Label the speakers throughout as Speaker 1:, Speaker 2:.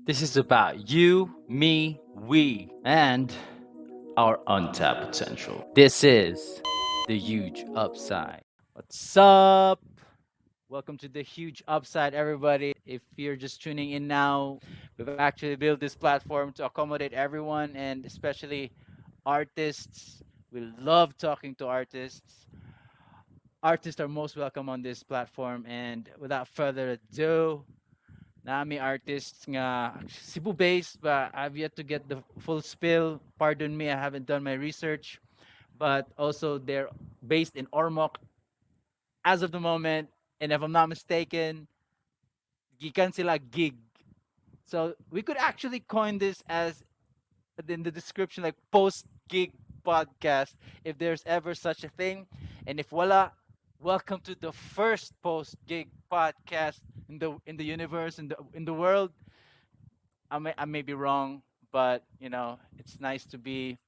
Speaker 1: This is about you, me, we, and our untapped potential. This is the huge upside. What's up? Welcome to the huge upside, everybody. If you're just tuning in now, we've actually built this platform to accommodate everyone and especially artists. We love talking to artists. Artists are most welcome on this platform. And without further ado, nami artists nga Cebu based, but I've yet to get the full spill. Pardon me, I haven't done my research. But also they're based in Ormoc as of the moment. And if I'm not mistaken, gikan sila gig. So we could actually coin this as in the description like post gig podcast if there's ever such a thing. And if voila, welcome to the first post gig podcast in the universe in the world. I may be wrong, but it's nice to be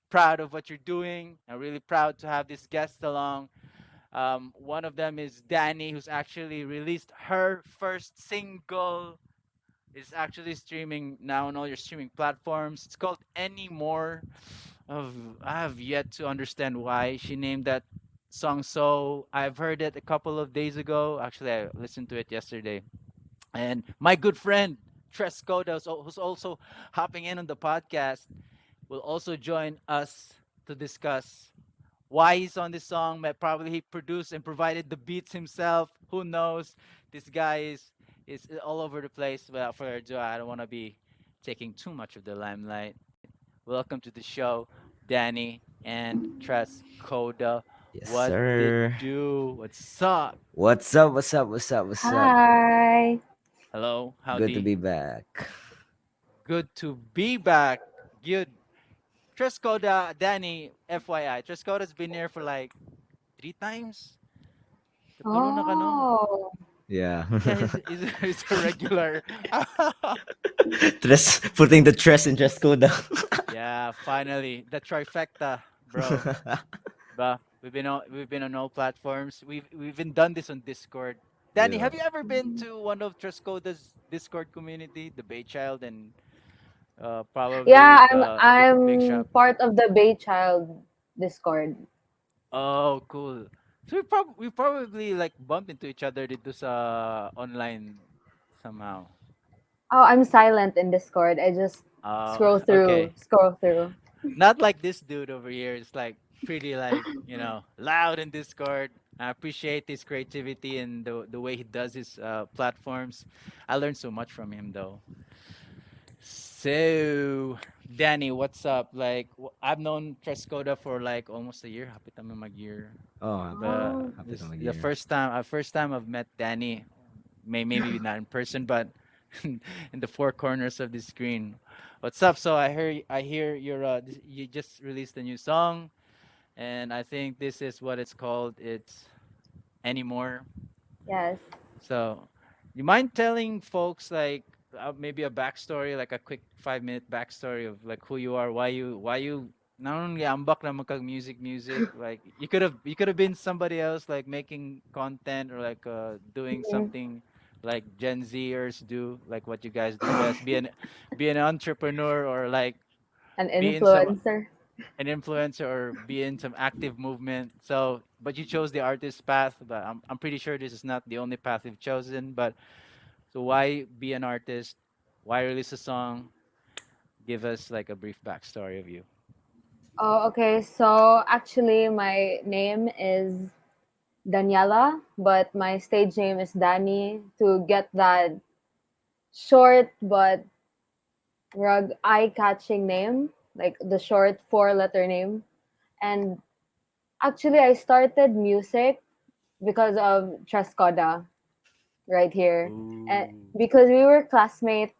Speaker 1: proud of what you're doing. I'm really proud to have this guest along. One of them is Dani, who's actually released her first single. It's actually streaming now on all your streaming platforms. It's called Anymore. I have yet to understand why she named that song so. I've heard it a couple of days ago. Actually, I listened to it yesterday. And my good friend Trescoda, who's also hopping in on the podcast, will also join us to discuss why he's on this song. Probably he produced and provided the beats himself. Who knows? This guy is all over the place. Without further ado, I don't want to be taking too much of the limelight. Welcome to the show, Danny and Trescoda.
Speaker 2: Yes,
Speaker 1: What did
Speaker 2: sir.
Speaker 1: do? What's up?
Speaker 2: What's up? What's up? What's up? What's up?
Speaker 3: Hi.
Speaker 1: Hello,
Speaker 2: Good to
Speaker 1: howdy.
Speaker 2: be back.
Speaker 1: Good to be back. Good. Trescoda, Danny, FYI. Trescoda's been here for like three times. Katulo na ka, no?
Speaker 3: Oh,
Speaker 2: Yeah.
Speaker 1: Yeah, he's a regular.
Speaker 2: Putting the stress in Trescoda.
Speaker 1: Yeah, finally the trifecta, bro. But we've been on all platforms. We've even done this on Discord. Danny,
Speaker 2: Yeah.
Speaker 1: have you ever been to one of Trescoda's Discord community, the Bay Child, and probably
Speaker 3: yeah. I'm
Speaker 1: the Big
Speaker 3: I'm
Speaker 1: Shop?
Speaker 3: part of the Bay Child Discord.
Speaker 1: Oh, cool. So we probably like bump into each other dito sa online somehow.
Speaker 3: Oh, I'm silent in Discord. I just scroll through,
Speaker 1: Okay.
Speaker 3: scroll through.
Speaker 1: Not like this dude over here. It's like pretty like loud in Discord. I appreciate his creativity and the way he does his platforms. I learned so much from him though. So, Danny, what's up? Like, I've known Trescoda for like almost a year. Hapit naman mag-year.
Speaker 2: Oh,
Speaker 1: But
Speaker 3: Oh,
Speaker 2: happy to
Speaker 1: this
Speaker 2: mag
Speaker 1: the first time I've met Danny. Maybe not in person, but in the four corners of the screen. What's up? So I hear you just released a new song, and I think this is what it's called. It's Anymore.
Speaker 3: yes.
Speaker 1: So, you mind telling folks like maybe a backstory, like a quick 5 minute backstory of like who you are, why you not only ambak na magkag music, like you could have been somebody else like making content or like doing
Speaker 3: Mm,
Speaker 1: something like Gen Zers do, like what you guys do best, be an entrepreneur or like
Speaker 3: an
Speaker 1: be in some
Speaker 3: influencer.
Speaker 1: an influencer or be in some active movement. So, but you chose the artist path. But I'm pretty sure this is not the only path you've chosen. But so why be an artist? Why release a song? Give us like a brief backstory of you.
Speaker 3: Oh, okay. So actually, my name is Daniela, but my stage name is Dani to get that short but eye-catching name, like the short four-letter name. And actually, I started music because of Trescoda right here. And
Speaker 1: Ooh.
Speaker 3: because we were classmates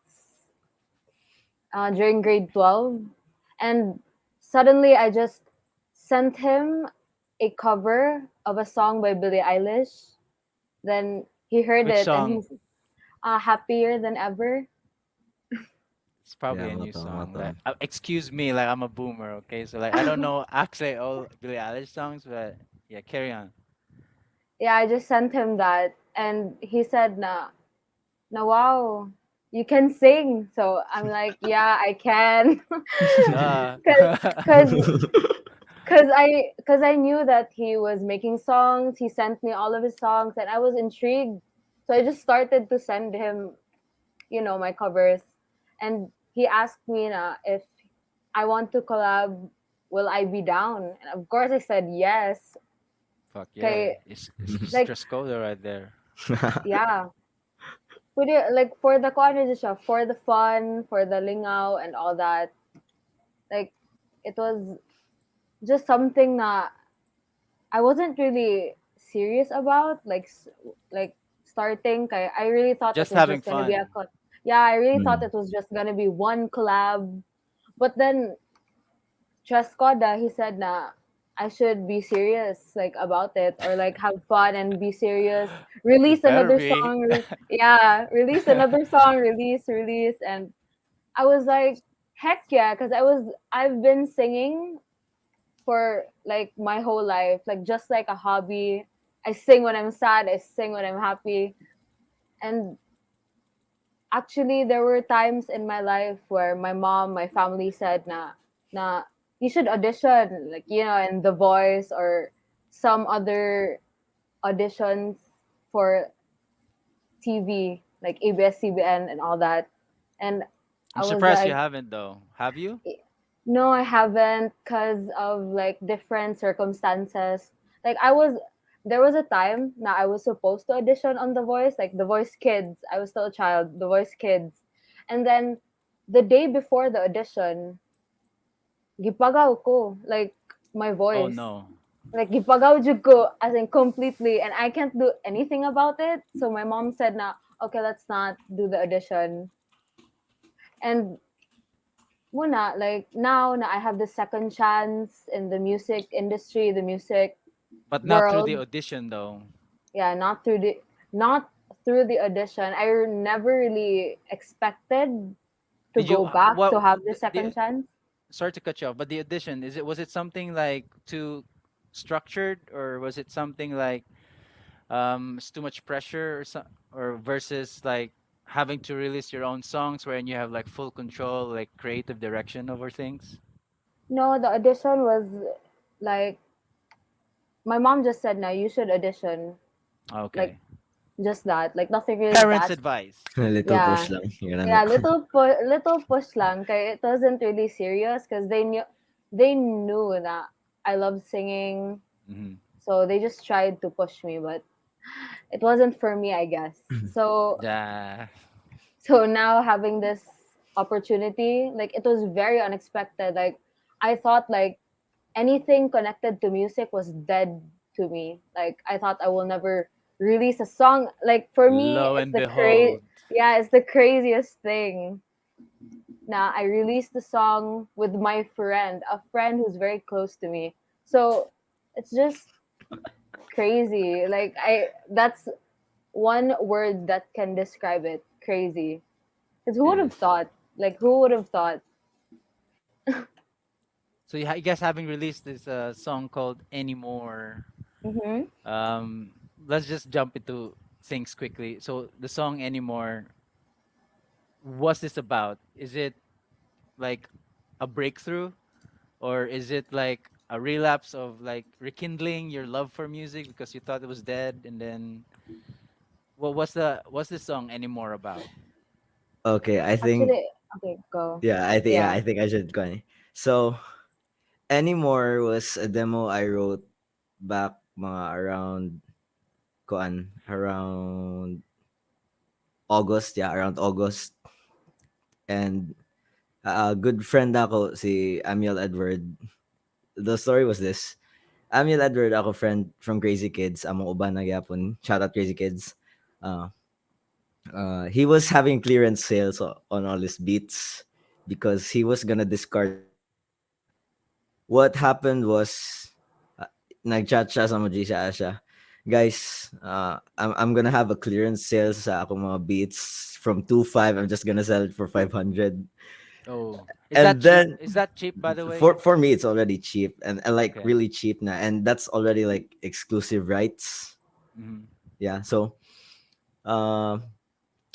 Speaker 3: during grade 12. And suddenly I just sent him a cover of a song by Billie Eilish. Then he heard
Speaker 1: Which
Speaker 3: it and
Speaker 1: song?
Speaker 3: he's happier than ever.
Speaker 1: It's
Speaker 2: Yeah,
Speaker 1: probably a new
Speaker 2: welcome,
Speaker 1: song. Like,
Speaker 2: welcome.
Speaker 1: excuse me, like I'm a boomer. Okay, so like I don't know actually all Billie Eilish songs, but yeah, carry on.
Speaker 3: Yeah, I just sent him that. And he said, na wow. you can sing. So I'm like, yeah, I can.
Speaker 1: uh,
Speaker 3: Cause, cause I knew that he was making songs. He sent me all of his songs, and I was intrigued. So I just started to send him, my covers, and he asked me na if I want to collab, will I be down? And of course, I said yes.
Speaker 1: Fuck yeah.
Speaker 3: Okay,
Speaker 1: It's
Speaker 3: like
Speaker 1: Trescoda right there.
Speaker 3: yeah, like for the conversation, for the fun, for the lingaw and all that. Like it was just something that I wasn't really serious about. Like starting. I really thought it
Speaker 1: Just
Speaker 3: was
Speaker 1: having
Speaker 3: just gonna be a
Speaker 1: fun.
Speaker 3: yeah. I really thought
Speaker 2: Mm.
Speaker 3: it was just gonna be one collab, but then Trescoda, he said na I should be serious like about it or like have fun and be serious.
Speaker 1: You
Speaker 3: Release
Speaker 1: better
Speaker 3: another
Speaker 1: be.
Speaker 3: song. Yeah, release another song. Release. And I was like, heck yeah, because I've been singing for like my whole life, like just like a hobby. I sing when I'm sad. I sing when I'm happy. And actually, there were times in my life where my mom, my family said na you should audition, like in The Voice or some other auditions for TV, like ABS-CBN and all that. And
Speaker 1: I'm
Speaker 3: I was
Speaker 1: surprised you
Speaker 3: like,
Speaker 1: haven't though. Have you?
Speaker 3: no, I haven't because of like different circumstances. Like there was a time that I was supposed to audition on The Voice, like The Voice Kids. I was still a child, The Voice Kids. And then the day before the audition, gipagaw ko, like my
Speaker 1: Oh
Speaker 3: voice.
Speaker 1: no.
Speaker 3: Like gipagaw jud ko as in completely and I can't do anything about it. So my mom said na, okay, let's not do the audition. And muna, like now na I have the second chance in the music industry, the music
Speaker 1: But not through the
Speaker 3: world.
Speaker 1: audition though.
Speaker 3: Yeah, not through the audition. Never really expected to
Speaker 1: Did you
Speaker 3: go back to
Speaker 1: what
Speaker 3: have the
Speaker 1: the
Speaker 3: second chance.
Speaker 1: sorry to cut you off, but the audition, was it something like too structured, or was it something like it's too much pressure, or versus like having to release your own songs wherein you have like full control, like creative direction over things?
Speaker 3: No, the audition was like my mom just said, "No, you should audition." Like
Speaker 1: Okay.
Speaker 3: just that, like nothing really
Speaker 1: Parents'
Speaker 3: that.
Speaker 1: advice.
Speaker 2: A little push
Speaker 3: Yeah,
Speaker 2: lang. Ganun na.
Speaker 3: yeah, little push lang. Kaya it wasn't really serious because they knew that I love singing,
Speaker 1: Hmm.
Speaker 3: so they just tried to push me, but it wasn't for me, I guess. So
Speaker 1: Yeah.
Speaker 3: so now having this opportunity, like it was very unexpected. Like I thought like anything connected to music was dead to me. Like I thought I will never release a song. Like for me,
Speaker 1: Lo
Speaker 3: it's
Speaker 1: and
Speaker 3: the crazy.
Speaker 1: behold.
Speaker 3: Yeah, it's the craziest thing. Now I released the song with my friend, a friend who's very close to me. So it's just crazy. Like that's one word that can describe it. Crazy. Because who
Speaker 1: It
Speaker 3: would have
Speaker 1: is.
Speaker 3: thought? Like who would have thought?
Speaker 1: So you guys having released this song called Anymore.
Speaker 3: Mm-hmm.
Speaker 1: Um, let's just jump into things quickly. So the song Anymore, what's this about? Is it like a breakthrough, or is it like a relapse of like rekindling your love for music because you thought it was dead, and then what's this song Anymore about?
Speaker 2: Okay, I think
Speaker 3: Actually, okay, go.
Speaker 2: yeah,
Speaker 3: Yeah.
Speaker 2: I think I should go. So, Anymore was a demo I wrote back mga around August, yeah, around August. And a good friend ako si Amiel Edward. The story was this. Amiel Edward ako friend from Crazy Kids, among uban na gyapon. Shout out Crazy Kids. Uh, he was having clearance sales on all his beats because he was gonna discard all his beats. What happened was, uh, nag-chat siya sa Moji siya. Guys, I'm gonna have a clearance sale sa akong mga beats from 2.5. I'm just gonna sell it for 500.
Speaker 1: Oh, is that
Speaker 2: And
Speaker 1: cheap?
Speaker 2: then
Speaker 1: Is that cheap, by the way?
Speaker 2: for me it's already cheap and like
Speaker 1: Okay.
Speaker 2: really cheap na, and that's already like exclusive rights.
Speaker 1: Hmm.
Speaker 2: Yeah, so uh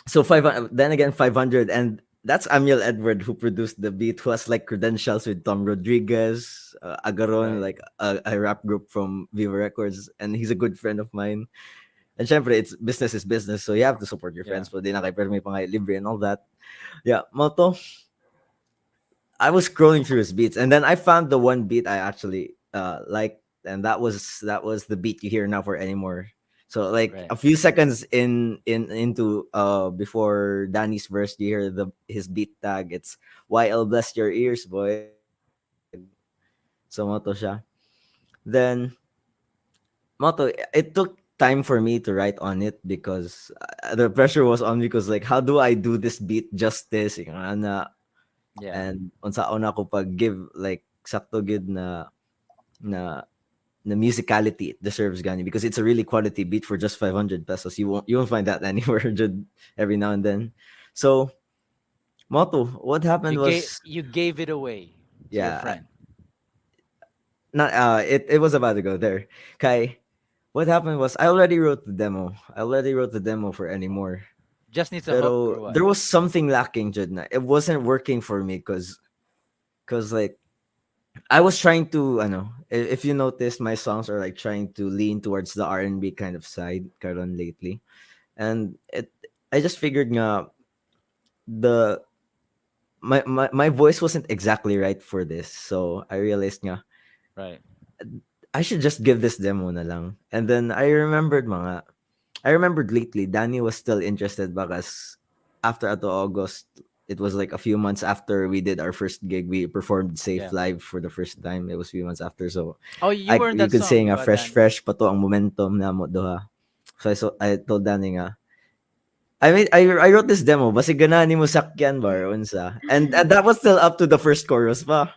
Speaker 2: So then again 500, and that's Amiel Edward who produced the beat, who has like credentials with Tom Rodriguez, Agaron,
Speaker 1: Right.
Speaker 2: like a rap group from Viva Records, and he's a good friend of mine. And syempre, it's business is business, so you have to support your
Speaker 1: Yeah.
Speaker 2: friends. But di na kay pero may pangay libre and all that. Yeah, Moto, I was scrolling through his beats, and then I found the one beat I actually liked, and that was the beat you hear now for anymore. So like
Speaker 1: Right.
Speaker 2: a few seconds into before Danny's verse, you hear the his beat tag. It's YL bless your ears, boy. So moto siya. Then moto, it took time for me to write on it because the pressure was on me because like how do I do this beat justice?
Speaker 1: Yeah.
Speaker 2: And unsaon ako pag give like sakto gid na na musicality it deserves gani because it's a really quality beat for just 500 pesos. You won't find that anywhere just every now and then. So Moto, what happened was
Speaker 1: You gave it away to your
Speaker 2: yeah,
Speaker 1: friend.
Speaker 2: not it was about to go there. Kai, what happened was I already wrote the demo. I already wrote the demo for anymore.
Speaker 1: Just needs a hook
Speaker 2: Pero
Speaker 1: or what?
Speaker 2: there was something lacking, Jud. It wasn't working for me cause like I was trying to, if you notice, my songs are like trying to lean towards the R&B kind of side, karon lately, and I just figured nga the my voice wasn't exactly right for this, so I realized nga
Speaker 1: Right.
Speaker 2: I should just give this demo na lang, and then I remembered lately Danny was still interested because after Ato August, it was like a few months after we did our first gig. We performed Safe
Speaker 1: Yeah.
Speaker 2: Live for the first time. It was a few months after. So
Speaker 1: Oh, you were in
Speaker 2: you
Speaker 1: that
Speaker 2: could
Speaker 1: song,
Speaker 2: say
Speaker 1: di
Speaker 2: nga
Speaker 1: ba,
Speaker 2: fresh
Speaker 1: Danny?
Speaker 2: fresh pa to ang momentum na mo doha. So I told Danny nga I wrote this demo basi ganahan mo sakyan ba or unsa. And that was still up to the first chorus pa.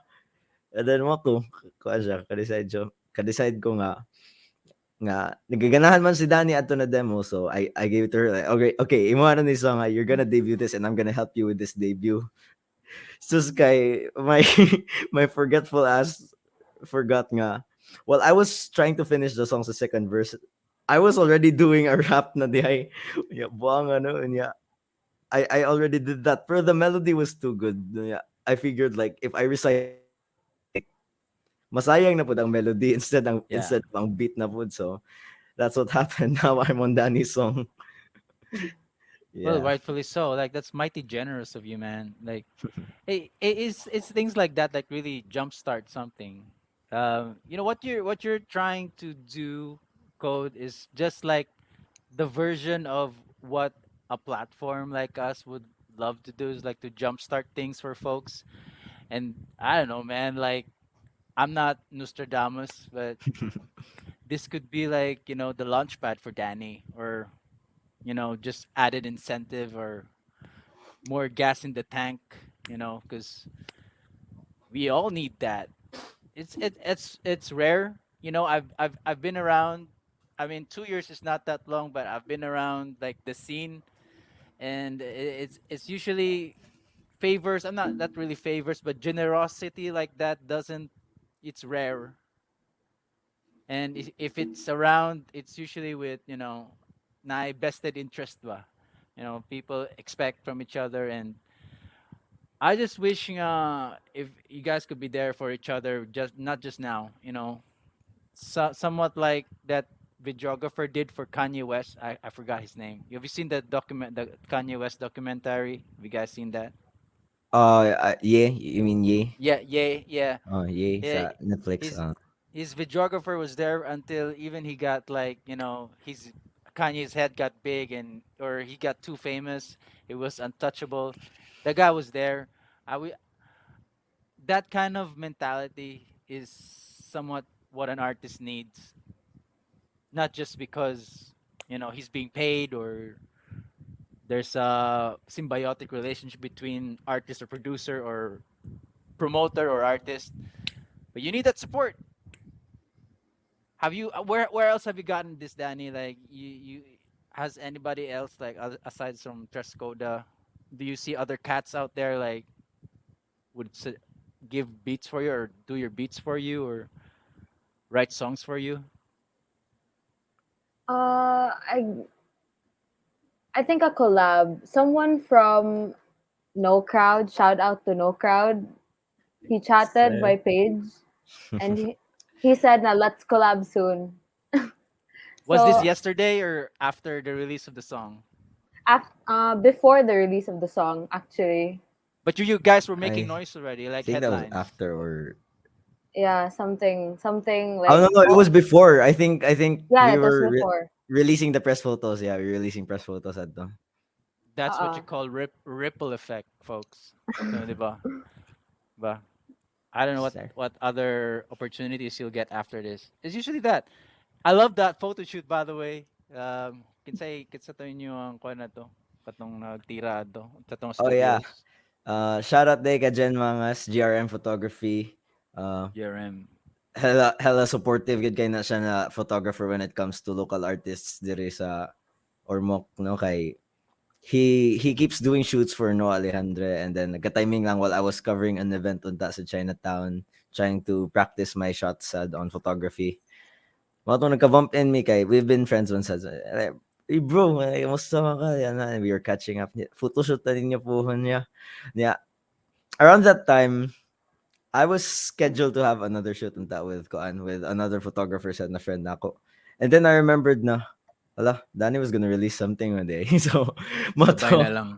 Speaker 2: And then mo to kuha siya ka-decide ko nga nagaganahan man si Danny ato na demo, so I gave it to her like okay imo na ni song, you're gonna debut this and I'm gonna help you with this debut. Sus kay my my forgetful ass forgot nga. Well, I was trying to finish the song sa second verse. I was already doing a rap na dihay. Yeah, buang ano niya. I already did that. Pero the melody was too good. Yeah, I figured like if I recite it again, like masayang na pud ang melody
Speaker 1: Yeah.
Speaker 2: instead of ang beat na pud. So that's what happened. Now I'm on Danny's song.
Speaker 1: Well,
Speaker 2: Yeah.
Speaker 1: rightfully so. Like that's mighty generous of you, man. Like, hey, it's things like that like really jumpstart something. What you're trying to do, code is just like the version of what a platform like us would love to do is like to jumpstart things for folks. And I don't know, man. Like I'm not Nostradamus, but this could be like the launch pad for Danny, or just added incentive or more gas in the tank, because we all need that. It's rare. I've been around. I mean, 2 years is not that long, but I've been around like the scene, and it's usually favors. I'm not really favors, but generosity like that doesn't. It's rare, and if it's around, it's usually with na vested interest ba. People expect from each other, and I just wish if you guys could be there for each other, just not just now, somewhat like that videographer did for Kanye West. I forgot his name. Have you seen the Kanye West documentary? Have you guys seen that?
Speaker 2: Yeah, you mean yeah?
Speaker 1: Yeah, yeah, yeah.
Speaker 2: Oh, yeah,
Speaker 1: Yeah,
Speaker 2: sa Netflix.
Speaker 1: his his videographer was there until even he got like his Kanye's head got big and or he got too famous. It was untouchable. The guy was there. I that kind of mentality is somewhat what an artist needs, not just because he's being paid or there's a symbiotic relationship between artist or producer or promoter or artist, but you need that support. Have you where else have you gotten this, Danny? Like you has anybody else like aside from Trescoda, do you see other cats out there like would give beats for you or do your beats for you or write songs for you?
Speaker 3: I I think a collab. Someone from No Crowd, shout out to No Crowd. He chatted
Speaker 2: Sir.
Speaker 3: my page and he said, "Na let's collab soon."
Speaker 1: Was this
Speaker 3: So
Speaker 1: yesterday or after the release of the song?
Speaker 3: before the release of the song, actually,
Speaker 1: But you guys were making
Speaker 2: I
Speaker 1: noise already, like
Speaker 2: think that was
Speaker 1: headlines.
Speaker 2: after or
Speaker 3: yeah, something
Speaker 2: oh
Speaker 3: like
Speaker 2: no, it
Speaker 3: oh
Speaker 2: was before. I think
Speaker 3: yeah,
Speaker 2: we
Speaker 3: it was
Speaker 2: were
Speaker 3: before.
Speaker 2: releasing the press photos. Yeah, we were releasing press photos at them.
Speaker 1: That's what you
Speaker 3: Uh
Speaker 1: call ripple effect, folks. So, di ba? Ba? I don't know
Speaker 2: Sir.
Speaker 1: what other opportunities you'll get after this. It's usually that. I love that photo shoot, by the way. Kinsa to inyo ang kuha na to. Katong nagtira to. Katong
Speaker 2: Oh yeah.
Speaker 1: studios.
Speaker 2: Shout out day ka Jen Mangas, GRM Photography.
Speaker 1: GRM.
Speaker 2: Hella supportive gid kay na siya na photographer when it comes to local artists diri sa Ormoc no kay he keeps doing shoots for No Alejandre and then nagka-timing lang while I was covering an event unta sa Chinatown trying to practice my shots on photography. Mga to nagka-bump in me kay we've been friends once hey bro, kamusta ka? Yan na, we were catching up. Photoshoot na ninyo po niya. Yeah. Around that time, I was scheduled to have another shoot unta with Koan with another photographer said na friend nako. And then I remembered na hala, Dani was gonna release something one day. So,
Speaker 1: Sabay na
Speaker 2: moto.
Speaker 1: lang.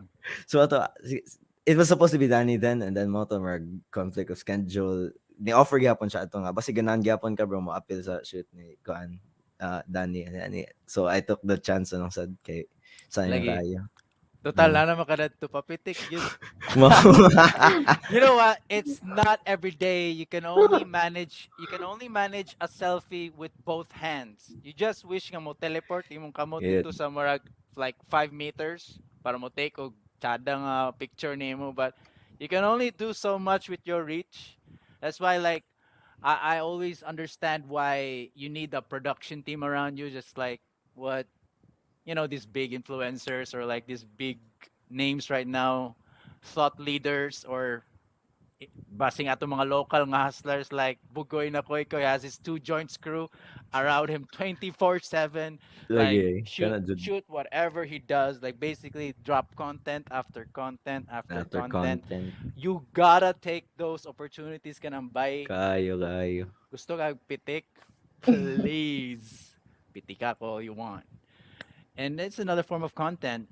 Speaker 2: So, ato, it was supposed to be Dani then, and then moto, mag conflict of schedule. Ni-offer gyapon siya ato nga. Basi ganahan gyapon ka, bro, mo appeal sa shoot ni Koan, Dani. So, I took the chance anong sad kay sayang
Speaker 1: Lagi.
Speaker 2: kayo.
Speaker 1: Total
Speaker 2: Mm.
Speaker 1: na naman ka na to papitik.
Speaker 2: Mo.
Speaker 1: You know what? It's not every day you can only manage a selfie with both hands. You just wish nga mo teleport imong kamot
Speaker 2: Yeah,
Speaker 1: dito sa murag like 5 meters para mo take og tsada nga picture nimo, but you can only do so much with your reach. That's why like I always understand why you need a production team around you, just like what these big influencers or like these big names right now, thought leaders, or basing ato mga local nga hustlers like Bugoy na Koy has his two joint crew around him 24/7, like
Speaker 2: lagi.
Speaker 1: shoot
Speaker 2: Kana jud
Speaker 1: shoot whatever he does, like basically drop content after content after
Speaker 2: after
Speaker 1: content.
Speaker 2: content.
Speaker 1: You gotta take those opportunities ka nang bay.
Speaker 2: Kayo.
Speaker 1: Gusto ka pitik, please pitik ako all you want, and it's another form of content.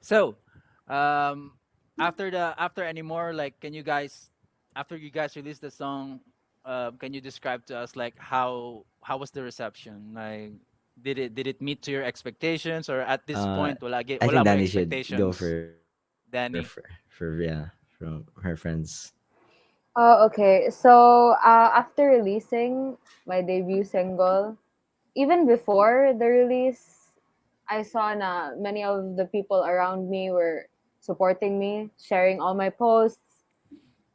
Speaker 1: So, um, after anymore, like, can you guys, after you guys release the song, can you describe to us like how was the reception? Like, did it meet to your expectations, or at this
Speaker 2: Uh,
Speaker 1: point,
Speaker 2: I think
Speaker 1: wala mo
Speaker 2: Danny should go
Speaker 1: expectations, Danny?
Speaker 2: for yeah, from her friends.
Speaker 3: oh, okay. So after releasing my debut single, even before the release, I saw na many of the people around me were supporting me, sharing all my posts,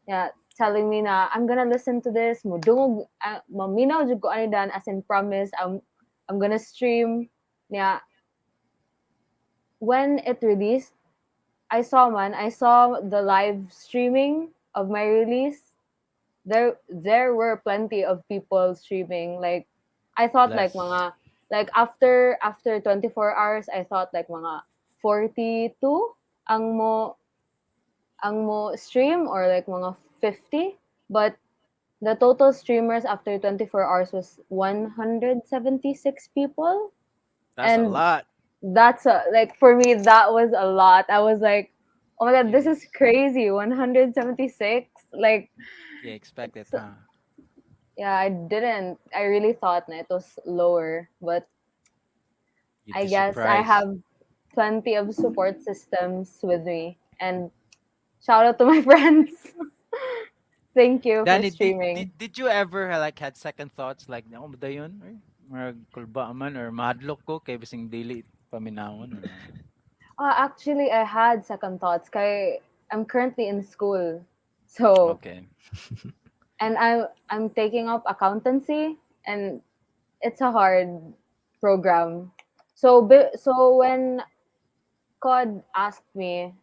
Speaker 3: yeah, telling me na I'm gonna listen to this. Mudungog, maminaw jud ko ani dan as in promise. I'm gonna stream. Yeah, when it released, I saw the live streaming of my release. There were plenty of people streaming. Like I thought like
Speaker 1: Bless.
Speaker 3: mga like after 24 hours I thought like mga 42 ang mo stream or like mga 50, but the total streamers after 24 hours was 176 people.
Speaker 1: That's a
Speaker 3: And
Speaker 1: lot.
Speaker 3: that's like for me that was a lot. I was like, "Oh my god, this is
Speaker 1: Jeez.
Speaker 3: crazy. 176." Like
Speaker 1: Yeah, expect it,
Speaker 3: it's
Speaker 1: huh?
Speaker 3: yeah, I really thought na it was lower, but
Speaker 1: You'd
Speaker 3: I
Speaker 1: be
Speaker 3: guess I
Speaker 1: surprised.
Speaker 3: have plenty of support systems with me. And shout out to my friends. Thank you for
Speaker 1: Danny,
Speaker 3: streaming.
Speaker 1: did you ever like had second thoughts like, "No, ba dayon? Or marag kulba man or mahadlok ko kay bising dili paminawon or
Speaker 3: Actually, I had second thoughts. Kay I'm currently in school, so
Speaker 1: okay.
Speaker 3: and I'm taking up accountancy, and it's a hard program. So when Cod asked me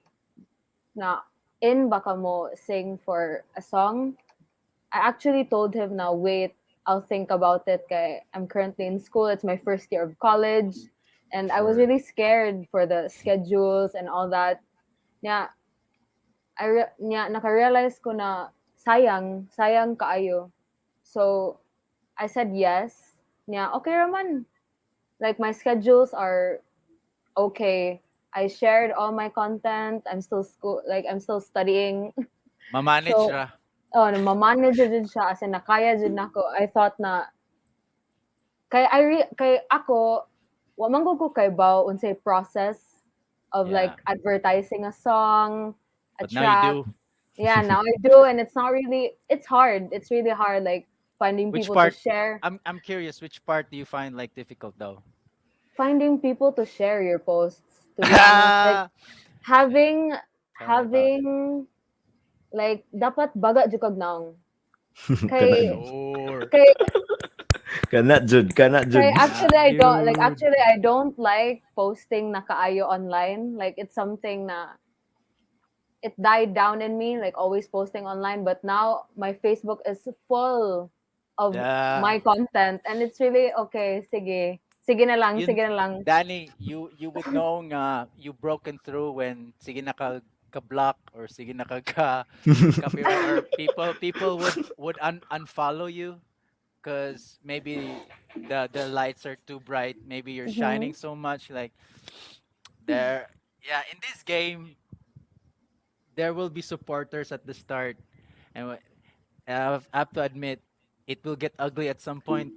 Speaker 3: na in baka mo sing for a song, I actually told him wait, I'll think about it. Kay I'm currently in school. It's my first year of college. and I was
Speaker 1: Sure.
Speaker 3: really scared for the schedules and all that. Yeah, nakarealize ko na sayang kaayo. So I said yes. Yeah, okay raman. Like my schedules are okay. I shared all my content. I'm still studying.
Speaker 1: Mamanage
Speaker 3: So,
Speaker 1: ra.
Speaker 3: oh, mamanage jud siya as in nakaya jud nako. I thought na kay ako wa man gud ko kay baw unsay process of
Speaker 1: Yeah.
Speaker 3: like advertising a song, a
Speaker 1: But now you
Speaker 3: track.
Speaker 1: do.
Speaker 3: Yeah, now I do, and it's not really. It's hard. It's really hard, like finding
Speaker 1: Which
Speaker 3: people to
Speaker 1: part?
Speaker 3: share,
Speaker 1: I'm curious. Which part do you find like difficult though?
Speaker 3: finding people to share your posts. To be honest, like having
Speaker 1: Tell me about it.
Speaker 3: having like dapat baga jud kag naong.
Speaker 2: Kana
Speaker 3: Kay
Speaker 1: Sure.
Speaker 3: kay
Speaker 2: kana jud.
Speaker 1: Kana Jude.
Speaker 3: actually I don't like posting na kaayo online. Like it's something na it died down in me, like always posting online. But now my Facebook is full of
Speaker 1: Yeah.
Speaker 3: my content, and it's really okay.
Speaker 1: Yun,
Speaker 3: Sige na lang.
Speaker 1: Danny, you would know nga you broken through when sige na ka block or sige na ka copyright or people would unfollow you because maybe the lights are too bright. Maybe you're shining
Speaker 3: Mhm.
Speaker 1: so much like there. Yeah, in this game there will be supporters at the start, and I have to admit it will get ugly at some point.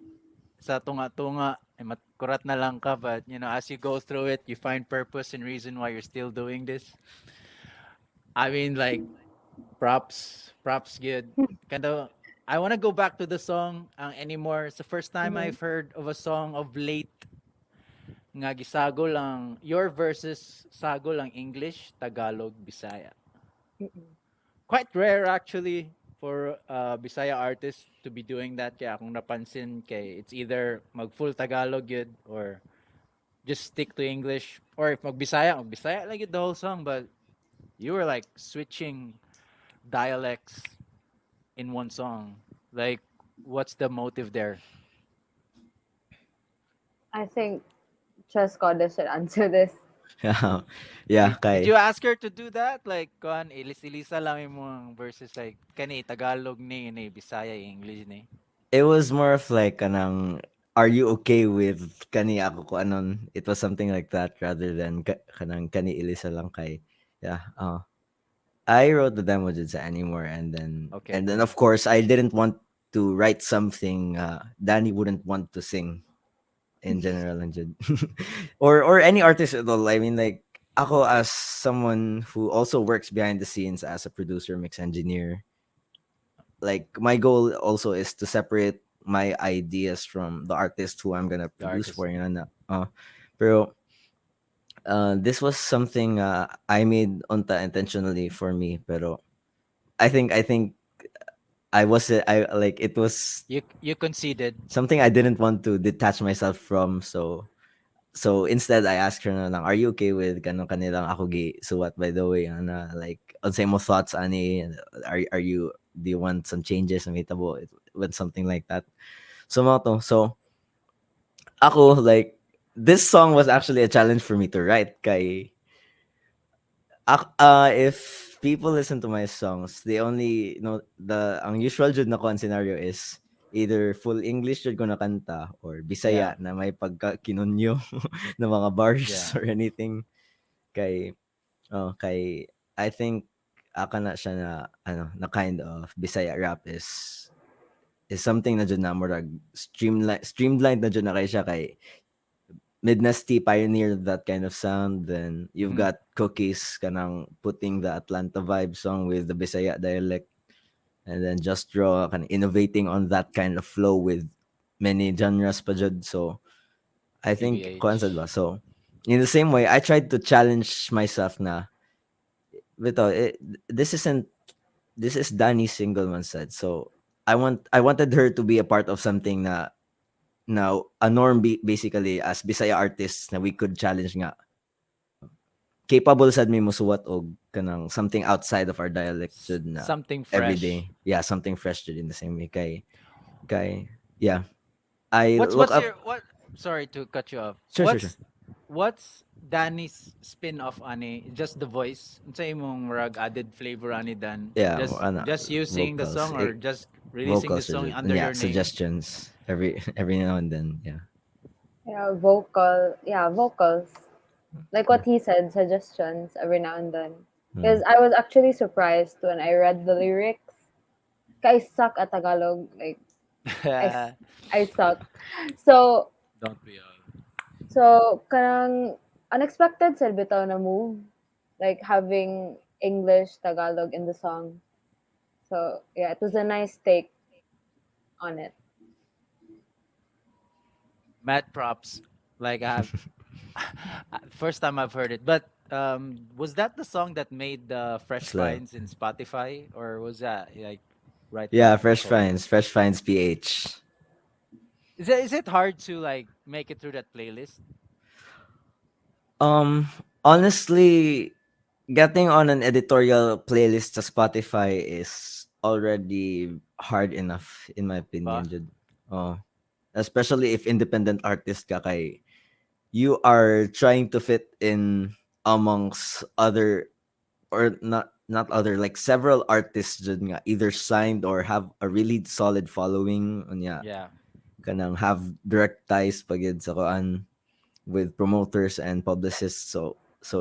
Speaker 1: Sa tunga-tunga, eh, kurat na lang ka, but you know, as you go through it, you find purpose and reason why you're still doing this. I mean, like props, good. Kind of. I want to go back to the song anymore. It's the first time
Speaker 3: Mhm.
Speaker 1: I've heard of a song of late nga gisago lang your verses sago lang English, Tagalog, Bisaya.
Speaker 3: Mm-mm.
Speaker 1: Quite rare actually for Bisaya artists to be doing that. Kaya kung napansin kay it's either mag full Tagalog yun or just stick to English. Or if magbisaya like it the whole song. But you were like switching dialects in one song. Like, what's the motive there?
Speaker 3: I think Trescoda should answer this.
Speaker 2: Yeah, yeah,
Speaker 1: Did you
Speaker 2: kay.
Speaker 1: ask her to do that? Like, kuan, ilis-ilisa lang yung mga verses like, kani, Tagalog ni Bisaya, English ni.
Speaker 2: It was more of like kanang, are you okay with kani ako ko anon? It was something like that rather than kanang kani ilisa lang kay. Yeah. I wrote the demo did sa anymore,
Speaker 1: Okay.
Speaker 2: and then of course I didn't want to write something Danny wouldn't want to sing in general and jud. Or any artist at all. I mean, like ako as someone who also works behind the scenes as a producer, mix engineer, like my goal also is to separate my ideas from the artist who I'm gonna
Speaker 1: The
Speaker 2: produce
Speaker 1: artist.
Speaker 2: for, you know. Pero this was something I made unta intentionally for me. Pero I think I was I like it was
Speaker 1: You conceded.
Speaker 2: something I didn't want to detach myself from. So instead I asked her na lang, are you okay with kanong kanilang ako gi suwat by the way, ana, like unsay mo thoughts ani, are you, do you want some changes na Mintable with something like that. So mga to. So ako, like, this song was actually a challenge for me to write kay if people listen to my songs, they only know the ang usual jud na ko ang scenario is either full English jud ko na kanta or
Speaker 1: Yeah.
Speaker 2: Bisaya na may pagka kinunyo na mga bars
Speaker 1: Yeah.
Speaker 2: or anything. Kay kay I think aka na siya na ano na kind of Bisaya rap is something na jud na murag streamlined na jud na kay siya kay Midnasty pioneered that kind of sound. Then you've
Speaker 1: Mm-hmm.
Speaker 2: got Cookies kanang putting the Atlanta vibe song with the Bisaya dialect, and then Just Draw kind of innovating on that kind of flow with many genres pa jud. So I think kuan sad
Speaker 1: PBH.
Speaker 2: ba. So in the same way, I tried to challenge myself na bito, this isn't, this is Dani's single man said. So I wanted her to be a part of something na now a norm basically as Bisaya artists na we could challenge nga capable sad mi musuwat og kanang something outside of our dialect jud na
Speaker 1: Something fresh.
Speaker 2: everyday. Yeah, something fresh jud in the same way kay yeah. I
Speaker 1: What's
Speaker 2: look
Speaker 1: what's
Speaker 2: up.
Speaker 1: your what? Sorry to cut you off.
Speaker 2: Sure, sure, sure.
Speaker 1: what's Danny's spin-off ani? Just the voice. Unsa imong rag added flavor ani Dan?
Speaker 2: Yeah,
Speaker 1: Just using the
Speaker 2: vocals.
Speaker 1: song or just releasing the
Speaker 2: Vocals are
Speaker 1: song
Speaker 2: just,
Speaker 1: under
Speaker 2: yeah,
Speaker 1: your name?
Speaker 2: suggestions every now and then. Yeah.
Speaker 3: Yeah, vocals. Like
Speaker 2: Mm,
Speaker 3: what he said, suggestions every now and then.
Speaker 2: mm.
Speaker 3: Because I was actually surprised when I read the lyrics. I suck at Tagalog. Like I, s- I suck. So
Speaker 1: Don't we all?
Speaker 3: kanang unexpected sa bitaw na move, like having English Tagalog in the song. So yeah, it was a nice take on it.
Speaker 1: Mad props. Like I have first time I've heard it. But was that the song that made the Fresh
Speaker 2: So
Speaker 1: Finds in Spotify, or was that like right
Speaker 2: yeah,
Speaker 1: after Coco?
Speaker 2: Fresh Finds PH.
Speaker 1: Is it hard to like make it through that playlist?
Speaker 2: Um, Honestly, getting on an editorial playlist to Spotify is already hard enough in my opinion,
Speaker 1: Ba?
Speaker 2: Jud. Oh, especially if independent artist ka kay you are trying to fit in amongst other or not other like several artists jud nga either signed or have a really solid following unya
Speaker 1: Yeah.
Speaker 2: kanang have direct ties pagid sa kuan with promoters and publicists so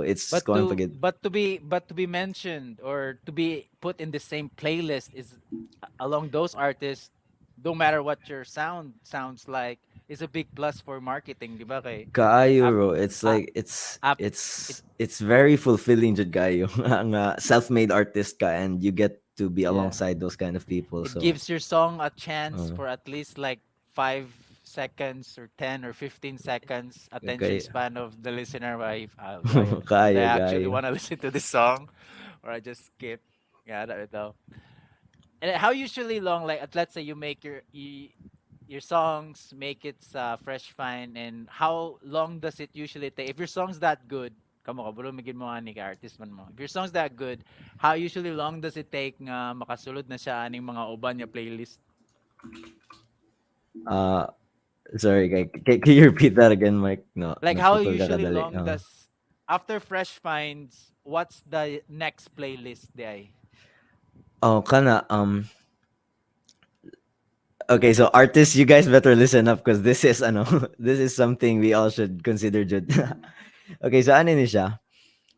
Speaker 2: it's going pagid.
Speaker 1: But to be mentioned or to be put in the same playlist is along those artists, no matter what your sound sounds like, is a big plus for marketing, di ba kay
Speaker 2: Kaayo
Speaker 1: ap,
Speaker 2: bro, it's
Speaker 1: ap,
Speaker 2: like
Speaker 1: ap, it
Speaker 2: it's very fulfilling jud kayo nga self-made artist ka and you get to be
Speaker 1: yeah.
Speaker 2: alongside those kind of people
Speaker 1: It
Speaker 2: so
Speaker 1: gives your song a chance
Speaker 2: uh,
Speaker 1: for at least like 5 seconds or 10 or 15 seconds attention
Speaker 2: kay
Speaker 1: span of the listener. Why would I
Speaker 2: kayo
Speaker 1: actually
Speaker 2: kayo
Speaker 1: want to listen to this song, or I just skip? Yeah, that though. And how usually long? Like, let's say you make your songs, make it fresh fine, and how long does it usually take? If your song's that good, kamo ka, bro, magin mo nga ni ka, artist man mo. If your song's that good, how usually long does it take nga makasulod na siya aning mga uban niya playlist?
Speaker 2: uh sorry can you repeat that again, Mike? No,
Speaker 1: Like how
Speaker 2: naputol ka
Speaker 1: usually
Speaker 2: kadali.
Speaker 1: long does after fresh finds, what's the next playlist day?
Speaker 2: Oh, kana okay, so artists, you guys better listen up because this is ano, this is something we all should consider jud. Okay, so ano ni siya?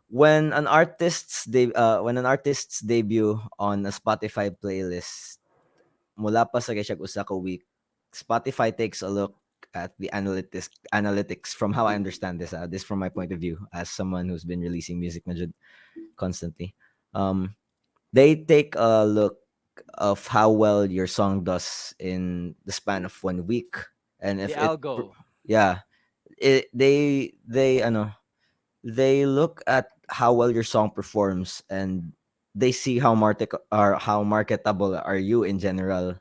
Speaker 2: When an artist's debut on a Spotify playlist, mula pa sa siya usa ka week, Spotify takes a look at the analytics from how I understand this. This from my point of view as someone who's been releasing music na jud constantly. Um, they take a look of how well your song does in the span of 1 week, and
Speaker 1: The
Speaker 2: if
Speaker 1: algo.
Speaker 2: yeah, they ano they look at how well your song performs and they see how marketable are you in general.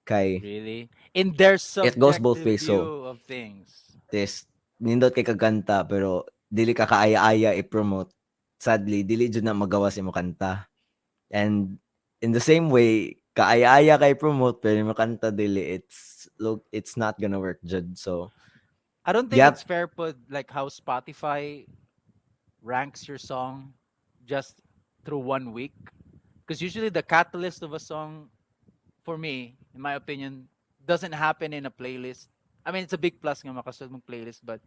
Speaker 2: Kay
Speaker 1: Really? In their
Speaker 2: it goes both
Speaker 1: subjective
Speaker 2: ways. So
Speaker 1: view of things.
Speaker 2: this nindot kay kaganta pero dili ka kaaya-aya i-promote. Sadly, dili jud na magawa si mo kanta. And in the same way, kaaya-aya kay promote pero yung kanta dili, it's not gonna work jud. So,
Speaker 1: I don't think it's
Speaker 2: yep.
Speaker 1: fair put like how Spotify ranks your song just through 1 week. Because usually the catalyst of a song, for me, in my opinion, doesn't happen in a playlist. I mean, it's a big plus nga makasunod mong playlist, but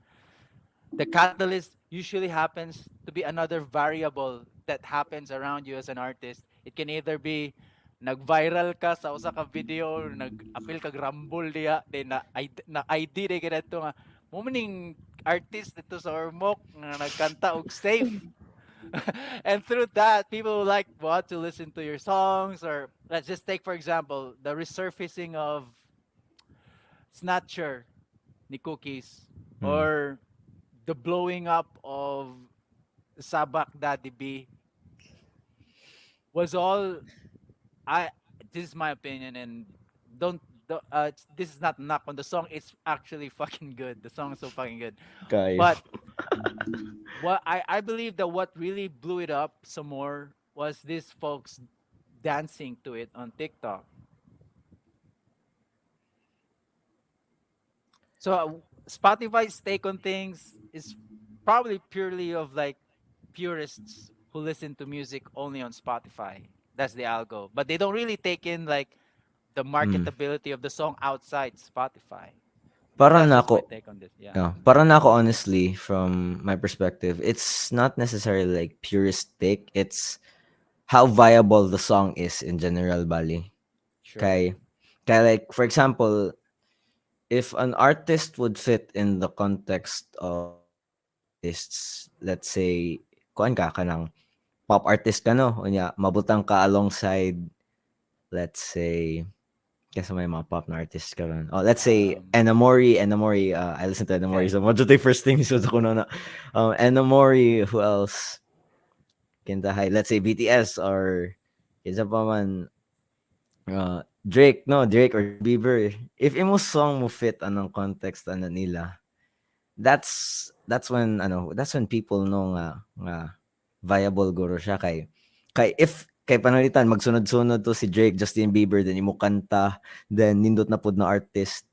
Speaker 1: the catalyst usually happens to be another variable that happens around you as an artist. It can either be nag-viral ka sa usa ka video, nag-apil kag rumble diya, then na ID de ganito nga mo maning artist dito sa Ormoc nga nagkanta og safe. And through that, people like want to listen to your songs, or let's just take for example the resurfacing of Snatcher ni Cookies,
Speaker 2: Hmm.
Speaker 1: or the blowing up of Sabak Daddy B was all I this is my opinion, and this is not a knock on the song. It's actually fucking good. The song is so fucking good.
Speaker 2: Kayo.
Speaker 1: But what I believe that what really blew it up some more was these folks dancing to it on TikTok. So Spotify's take on things is probably purely of like purists who listen to music only on Spotify. That's the algo. But they don't really take in like the
Speaker 2: Mm.
Speaker 1: marketability of the song outside Spotify.
Speaker 2: Para
Speaker 1: That's
Speaker 2: na
Speaker 1: just my
Speaker 2: ako,
Speaker 1: take on this. Yeah.
Speaker 2: no, para na ako honestly from my perspective, it's not necessarily like puristic. It's how viable the song is in general, bali.
Speaker 1: Sure.
Speaker 2: Kay, kay like for example, if an artist would fit in the context of other artists, let's say, kuan ka kanang pop artist ka no, unya mabutang ka alongside, let's say, kasi may mga pop na artist ka ron. Oh, let's say
Speaker 1: Um,
Speaker 2: Enamori, I listen to Enamori.
Speaker 1: okay.
Speaker 2: So, mo the first thing is ko na. Enamori, who else? Kinta hay, let's say BTS or kinsa pa man, Drake, no, Drake or Bieber. If imo song mo fit anong context ano nila, that's when people know nga viable guro siya kay if kay panalitan magsunod-sunod to si Drake, Justin Bieber, then imo kanta, then nindot na pud na artist,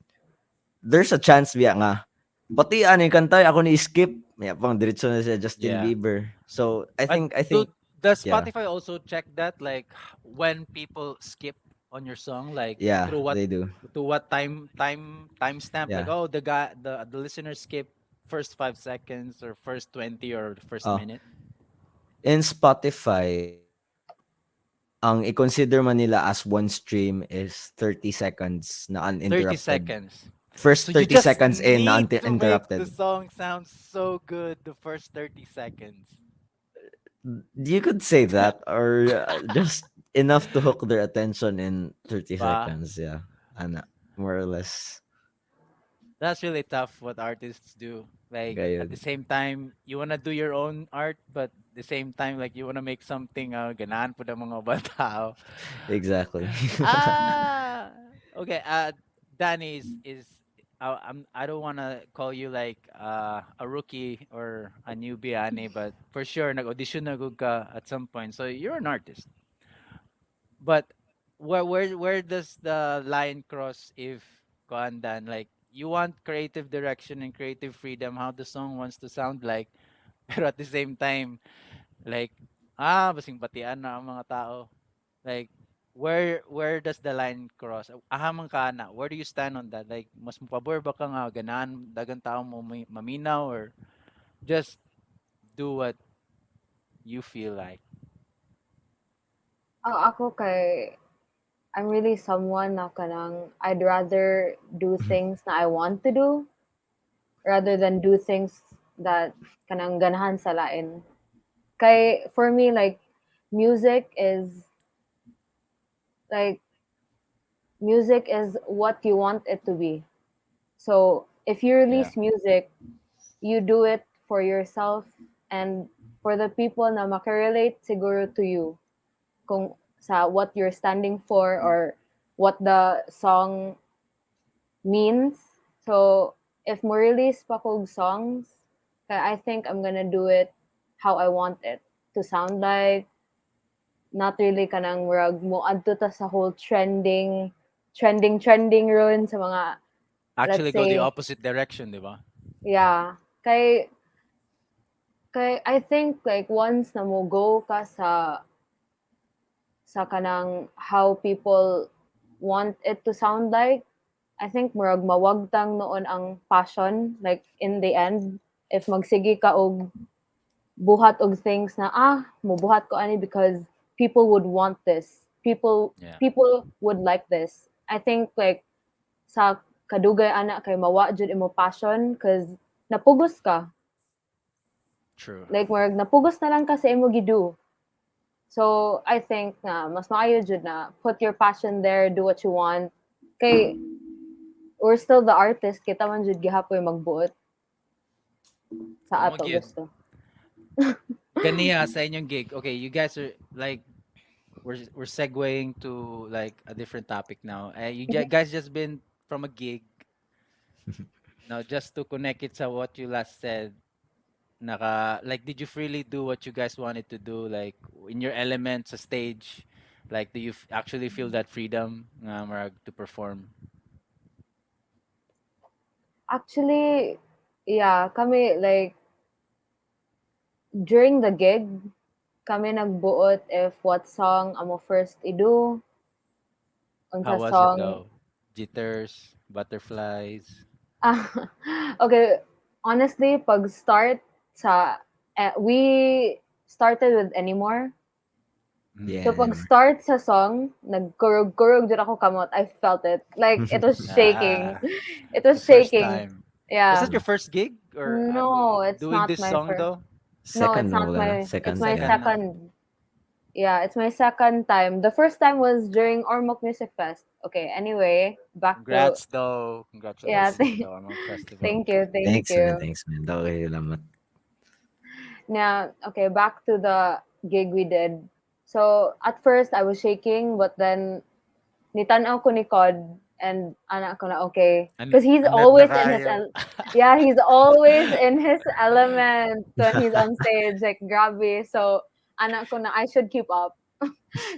Speaker 2: there's a chance biya nga pati ano yung kanta ako ni skip may pang diretso na siya Justin
Speaker 1: Yeah.
Speaker 2: Bieber. So I
Speaker 1: Do
Speaker 2: think
Speaker 1: does
Speaker 2: yeah,
Speaker 1: Spotify also check that like when people skip on your song like
Speaker 2: yeah,
Speaker 1: through what
Speaker 2: they do.
Speaker 1: to what timestamp like
Speaker 2: Yeah.
Speaker 1: oh the listener skip first 5 seconds or first 20 or the first
Speaker 2: Oh,
Speaker 1: minute
Speaker 2: in Spotify, ang i-consider man nila as one stream is 30 seconds na
Speaker 1: 30
Speaker 2: uninterrupted.
Speaker 1: seconds.
Speaker 2: First
Speaker 1: So you
Speaker 2: 30
Speaker 1: just
Speaker 2: seconds in na
Speaker 1: need to make the
Speaker 2: uninterrupted.
Speaker 1: song sound so good the first 30 seconds.
Speaker 2: You could say that or just enough to hook their attention in 30
Speaker 1: Ba?
Speaker 2: seconds. Yeah. Ana, more or less.
Speaker 1: That's really tough what artists do. Like at the
Speaker 2: Gayud.
Speaker 1: same time, you wanna do your own art, but the same time, like you wanna make something ganahan po ng mga bata.
Speaker 2: Exactly.
Speaker 1: Ah, okay. Danny is I don't wanna call you like a rookie or a newbie, Ani, but for sure nag-audition na gud ka at some point. So you're an artist. But where does the line cross if kuandan like you want creative direction and creative freedom how the song wants to sound like pero at the same time like basing batian na ang mga tao like where does the line cross ahamang ka na where do you stand on that like mas mapabor ba ka nga ganahan dagang tao mo maminaw or just do what you feel like.
Speaker 3: Ako kay I'm really someone na kanang I'd rather do things na I want to do rather than do things that kanang ganahan sa lain. Kay for me like music is like music is what you want it to be. So if you
Speaker 1: Yeah,
Speaker 3: release music, you do it for yourself and for the people na makarelate siguro to you kung sa what you're standing for or what the song means. So if mo release pa kog songs, kaya I think I'm gonna do it how I want it to sound like, not really kanang murag mo adto ta sa whole trending ron sa mga let's
Speaker 1: actually go the
Speaker 3: say
Speaker 1: opposite direction, di ba?
Speaker 3: yeah kay I think like once na mo go ka sa kanang how people want it to sound like, I think murag mawagtang noon ang passion like in the end if magsige ka og buhat og things na mubuhat ko ani because people would want this.
Speaker 1: Yeah,
Speaker 3: People would like this. I think like sa kadugay ana kay mawa jud imo passion cause napugos ka.
Speaker 1: true.
Speaker 3: Like murag napugos na lang ka sa imo gidu. So I think na mas maayo jud na put your passion there, do what you want. Kay we're still the artist, kita man jud gihapoy magbuot sa
Speaker 1: Amo
Speaker 3: ato
Speaker 1: gyud.
Speaker 3: gusto.
Speaker 1: Ganiya sa inyong gig. Okay, you guys are like we're segueing to like a different topic now. Guys just been from a gig. Now just to connect it to what you last said. Like did you freely do what you guys wanted to do like in your elements, a stage? Like do you actually feel that freedom nga marag to perform?
Speaker 3: Actually, yeah, kami like during the gig, kami nagbuot if what song amo first ido,
Speaker 1: How
Speaker 3: unsa
Speaker 1: was it
Speaker 3: song.
Speaker 1: though? Jitters, butterflies.
Speaker 3: Ah, okay, honestly, pag start we started with Anymore.
Speaker 1: Mm.
Speaker 3: So
Speaker 2: Yeah,
Speaker 3: pag
Speaker 2: anymore.
Speaker 3: start sa song, nagkurog-kurog jud ako kamot. I felt it. Like it was shaking.
Speaker 1: Ah,
Speaker 3: It
Speaker 1: the
Speaker 3: was
Speaker 1: first
Speaker 3: shaking.
Speaker 1: time. Was that
Speaker 3: Yeah.
Speaker 1: your first gig or
Speaker 3: No, it's
Speaker 1: doing
Speaker 3: not
Speaker 1: this
Speaker 3: my
Speaker 1: song
Speaker 3: first.
Speaker 1: though?
Speaker 3: No,
Speaker 2: Second
Speaker 3: it's
Speaker 2: no
Speaker 3: not
Speaker 2: wala na.
Speaker 3: my it's
Speaker 2: Second,
Speaker 3: my
Speaker 2: yeah.
Speaker 1: Second na.
Speaker 3: second. Yeah, it's my second time. The first time was during Ormoc Music Fest. Okay, anyway, back to
Speaker 1: Congrats though.
Speaker 3: yeah,
Speaker 1: Congratulations though, Ormoc Festival.
Speaker 3: thank you, thank
Speaker 2: Thanks man,
Speaker 3: you.
Speaker 2: thanks man. Okay, salamat.
Speaker 3: Now, okay, back to the gig we did. So, at first I was shaking, but then nitanaw ko ni Cod and anak ko na okay. Because he's
Speaker 1: Anet na
Speaker 3: always in his,
Speaker 1: kayo.
Speaker 3: yeah, he's always in his element when he's on stage, like grabby. So, anak ko na, I should keep up.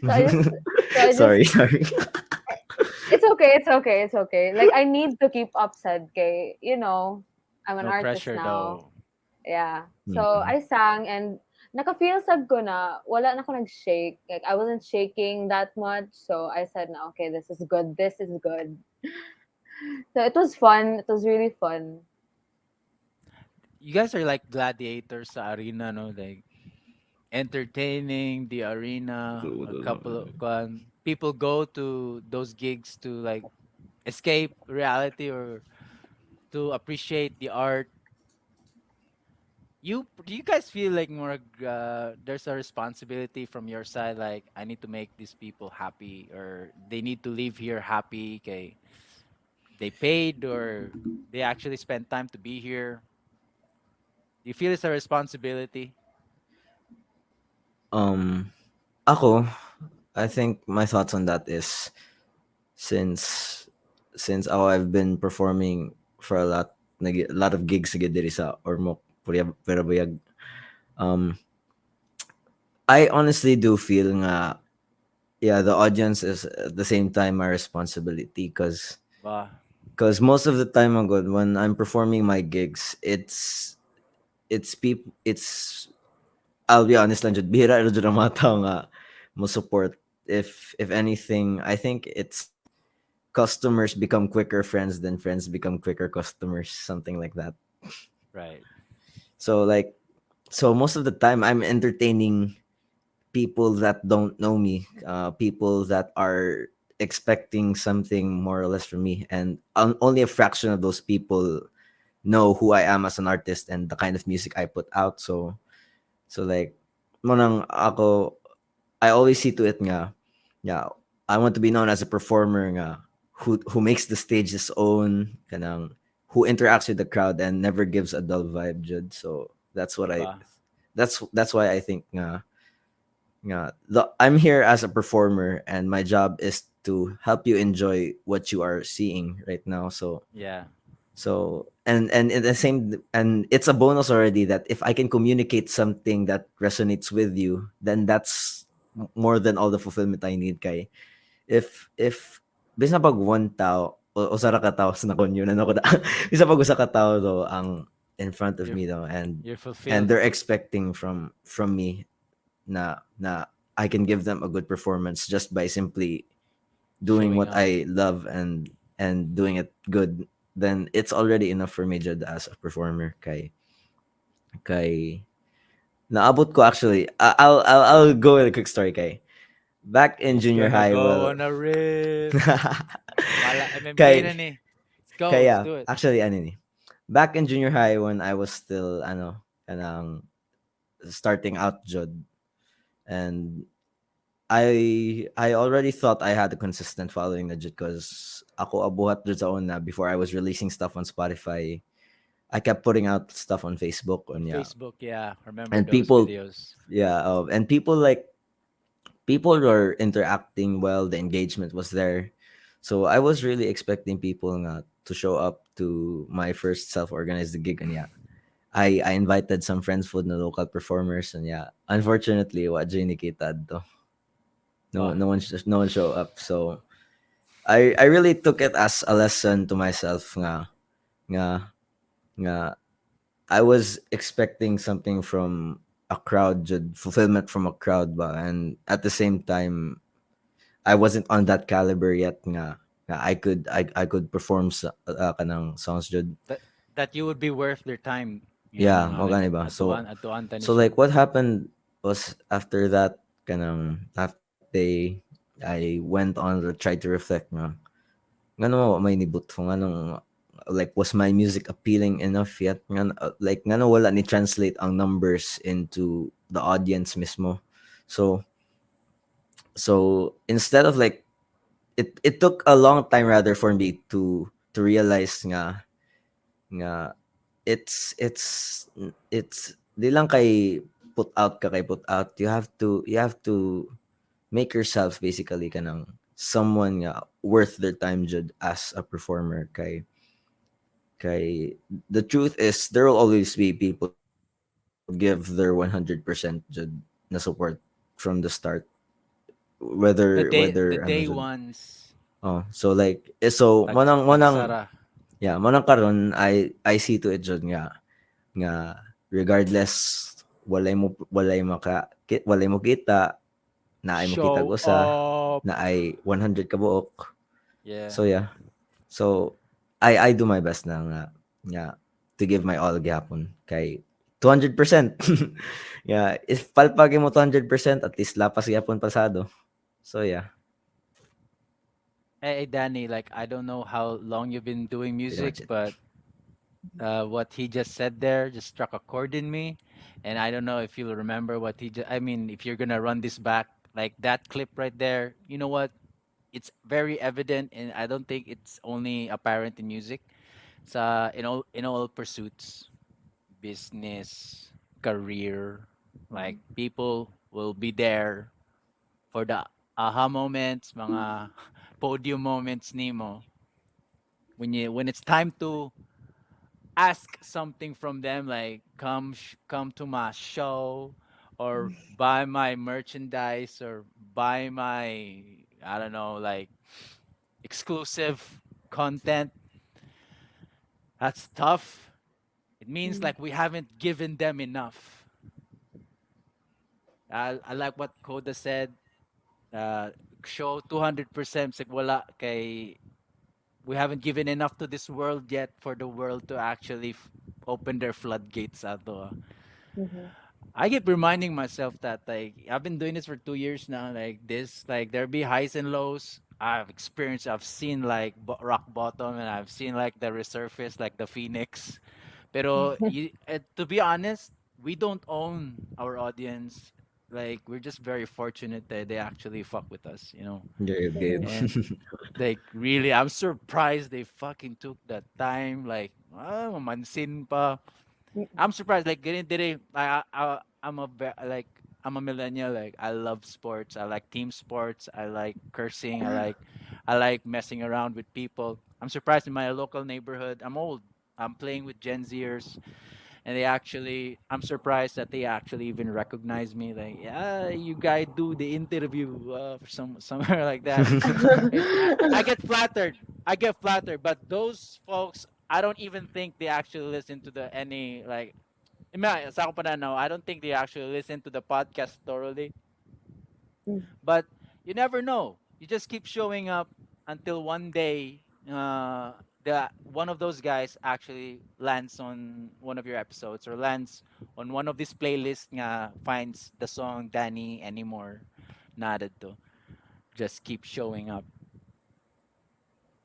Speaker 3: So I just,
Speaker 2: Sorry, sorry.
Speaker 3: it's okay, it's okay, it's okay. Like, I need to keep up, said kay, you know, I'm an
Speaker 1: No
Speaker 3: artist
Speaker 1: pressure
Speaker 3: now.
Speaker 1: though.
Speaker 3: Yeah. So
Speaker 2: Mm.
Speaker 3: I sang and naka-feel sad ko na wala na ako nag-shake. Like I wasn't shaking that much. So I said na okay, this is good. This is good. So it was fun. It was really fun.
Speaker 1: You guys are like gladiators sa arena, no? Like entertaining the arena. A couple of people go to those gigs to like escape reality or to appreciate the art. Do you guys feel like more there's a responsibility from your side, like I need to make these people happy or they need to leave here happy, okay? They paid or they actually spent time to be here. Do you feel it's a responsibility?
Speaker 2: Um Ako, I think my thoughts on that is since I've been performing for a lot of gigs sa diri sa Ormoc Perabuyag. Um I honestly do feel nga yeah, the audience is at the same time my responsibility
Speaker 1: Ba,
Speaker 2: most of the time when I'm performing my gigs, it's I'll be honest lang jud bihira ra jud ang mga tao nga mo support. If anything, I think it's customers become quicker friends than friends become quicker customers, something like that.
Speaker 1: right.
Speaker 2: So like most of the time I'm entertaining people that don't know me, people that are expecting something more or less from me, and only a fraction of those people know who I am as an artist and the kind of music I put out. So like mo nang ako, I always see to it nga, yeah, I want to be known as a performer nga who makes the stage his own, kanang who interacts with the crowd and never gives a dull vibe, Jud. So
Speaker 1: Ba,
Speaker 2: that's why I think I'm here as a performer and my job is to help you enjoy what you are seeing right now.
Speaker 1: yeah,
Speaker 2: And in the same, and it's a bonus already that if I can communicate something that resonates with you, then that's more than all the fulfillment I need kay. If bisa pag one tao o usa ra ka tawo sa nakonyo na ako da. Bisa pag usa ka tao though ang in front of
Speaker 1: you're
Speaker 2: me though,
Speaker 1: you're
Speaker 2: and
Speaker 1: fulfilled
Speaker 2: they're expecting from me na I can give them a good performance just by simply doing
Speaker 1: showing
Speaker 2: what
Speaker 1: up.
Speaker 2: I love and doing it good, then it's already enough for me jud as a performer kay naabot ko actually. I'll go with a quick story kay back in
Speaker 1: He's
Speaker 2: junior
Speaker 1: gonna
Speaker 2: high.
Speaker 1: go
Speaker 2: Well,
Speaker 1: on a riff. MMK na
Speaker 2: kay
Speaker 1: ni. Let's go, let's
Speaker 2: kaya
Speaker 1: do it.
Speaker 2: actually ano ni, back in junior high when I was still kanang starting out jud, and I already thought I had a consistent following na jud because ako abuhat jud sa una before I was releasing stuff on Spotify. I kept putting out stuff on Facebook
Speaker 1: On
Speaker 2: and yeah,
Speaker 1: Facebook, yeah. Remember
Speaker 2: and
Speaker 1: those
Speaker 2: people
Speaker 1: videos.
Speaker 2: and people were interacting well. The engagement was there, so I was really expecting people nga to show up to my first self-organized gig and yeah. I invited some friends food na local performers and yeah, unfortunately wa jay nikita adto.
Speaker 1: Bah,
Speaker 2: No one show up. So I really took it as a lesson to myself nga nga I was expecting something from a crowd jud, fulfillment from a crowd ba, and at the same time I wasn't on that caliber yet nga I could perform sa kanang songs jud.
Speaker 1: That that you would be worth their time. You know
Speaker 2: Yeah,
Speaker 1: nga
Speaker 2: mo
Speaker 1: like
Speaker 2: gani ba. So
Speaker 1: atuan tani
Speaker 2: so
Speaker 1: siya.
Speaker 2: like what happened was after that kanang after that day I went on to try to reflect nga ngano may nibut ko nganong like was my music appealing enough yet nga like ngano wala ni translate ang numbers into the audience mismo. So instead of like it took a long time rather for me to realize nga it's di lang kay put out you have to make yourself basically kanang someone nga worth their time jud as a performer kay the truth is there will always be people give their 100% jud na support from the start whether ano
Speaker 1: The
Speaker 2: jud.
Speaker 1: day ones
Speaker 2: Oh, so like so manang
Speaker 1: nagsara.
Speaker 2: yeah, manang karon I see to it jud nga regardless walay mo kita naay mo kitag
Speaker 1: Show
Speaker 2: usa
Speaker 1: up.
Speaker 2: naay 100 ka buok.
Speaker 1: Yeah.
Speaker 2: So yeah. So I do my best na nga to give my all gyapon kay 200%. Yeah, if palpag mo 200% at least lapas gyapon pasado. So yeah,
Speaker 1: Hey, Danny, like I don't know how long you've been doing
Speaker 2: pretty
Speaker 1: music,
Speaker 2: much it.
Speaker 1: but what he just said there just struck a chord in me, and I don't know if you'll remember what he just. I mean, if you're gonna run this back, like that clip right there, you know what? It's very evident, and I don't think it's only apparent in music. It's in all pursuits, business, career, like people will be there for the aha moments, mga podium moments nimo when it's time to ask something from them like come to my show or buy my merchandise or buy my I don't know like exclusive content. That's tough. It means
Speaker 3: Mm.
Speaker 1: like we haven't given them enough. I like what Koda said. Uh, Show 200% like wala kay we haven't given enough to this world yet for the world to actually open their floodgates ato.
Speaker 3: Mhm.
Speaker 1: I keep reminding myself that like I've been doing this for 2 years now. Like this, like there be highs and lows. I've experienced. I've seen like rock bottom, and I've seen like the resurface, like the phoenix. Pero to be honest, we don't own our audience. Like we're just very fortunate that they actually fuck with us, you know.
Speaker 2: Gabe, Gabe.
Speaker 3: Mhm.
Speaker 1: And like really, I'm surprised they fucking took that time. Like, mansin pa.
Speaker 3: Mm.
Speaker 1: I'm surprised. Like, ganun dire. Like I'm a millennial. Like, I love sports. I like team sports. I like cursing. I like messing around with people. I'm surprised in my local neighborhood. I'm old. I'm playing with Gen Zers, and I'm surprised that they actually even recognize me. Like, yeah, you guys do the interview for somewhere like that. I get flattered. I get flattered, but those folks, I don't even think they actually listen to the any like. Sa ako pananaw, I don't think they actually listen to the podcast thoroughly.
Speaker 3: Mm.
Speaker 1: But you never know. You just keep showing up until one day, the one of those guys actually lands on one of your episodes or lands on one of these playlists. Nga finds the song Dani anymore. Nadded to. Just keep showing up.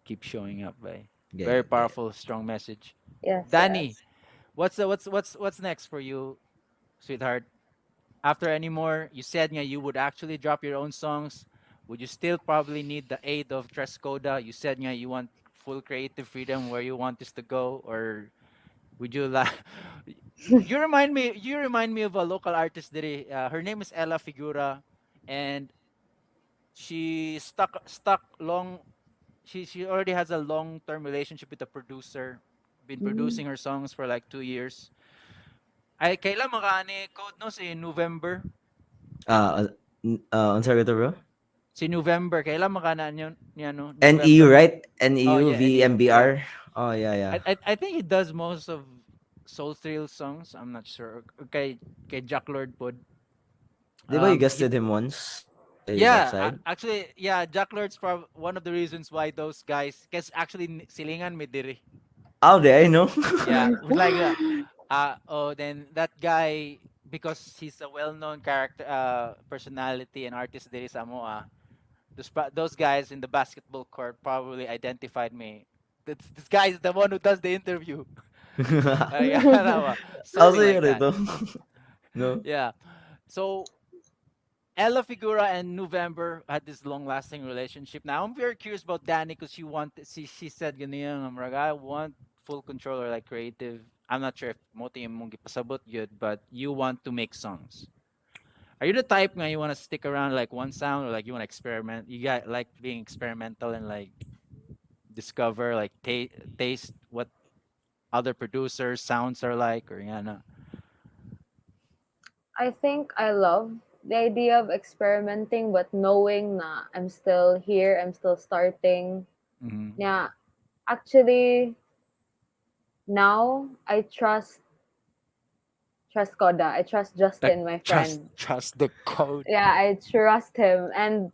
Speaker 1: By very
Speaker 2: Gabe, Gabe.
Speaker 1: powerful, strong message.
Speaker 3: Yes,
Speaker 1: Danny,
Speaker 3: yes.
Speaker 1: what's next for you, sweetheart? After anymore, you said nga you would actually drop your own songs. Would you still probably need the aid of Trescoda? You said nga you want full creative freedom where you want this to go, or would you like? You remind me of a local artist. Her name is Ella Figura, and she stuck long. She already has a long term relationship with the producer. Been
Speaker 3: Mm.
Speaker 1: producing her songs for like 2 years. Ay, kailan makaani code no si November?
Speaker 2: Uh, unsa ka to, bro?
Speaker 1: Si November, kailan makanaan yun? Niya, no?
Speaker 2: NEU,
Speaker 1: November.
Speaker 2: right?
Speaker 1: Oh,
Speaker 2: NEU
Speaker 1: yeah, NEU. Yeah.
Speaker 2: VMBR. Oh, yeah, yeah.
Speaker 1: I think he does most of. Soul Thrill songs. I'm not sure. Kay Jack Lord pod.
Speaker 2: Di ba you
Speaker 1: He
Speaker 2: guested him once on the
Speaker 1: Yeah,
Speaker 2: backside?
Speaker 1: actually, yeah, Jack Lord's one of the reasons why those guys, because actually silingan me diri.
Speaker 2: How did I know?
Speaker 1: Yeah, like oh, then that guy, because he's a well-known character, personality and artist diri sa Samoa. Those guys in the basketball court probably identified me. This guy is the one who does the interview. Yeah,
Speaker 2: Also
Speaker 1: something like
Speaker 2: yun
Speaker 1: that.
Speaker 2: ito. No?
Speaker 1: Yeah. So Ella Figura and November had this long-lasting relationship. Now I'm very curious about Dani because she said ganyan, I want full control or like creative. I'm not sure if moti mong gipasabot yun, but you want to make songs. Are you the type nga you want to stick around like one sound or like you want to experiment? You got like being experimental and like discover like taste what other producers sounds are like or yeah.
Speaker 3: I think I love the idea of experimenting, but knowing na I'm still here, I'm still starting.
Speaker 1: Mm-hmm.
Speaker 3: Yeah, actually, now I trust Trescoda. I trust
Speaker 1: Like
Speaker 3: Justin, my friend.
Speaker 1: trust the code.
Speaker 3: Yeah, I trust him, and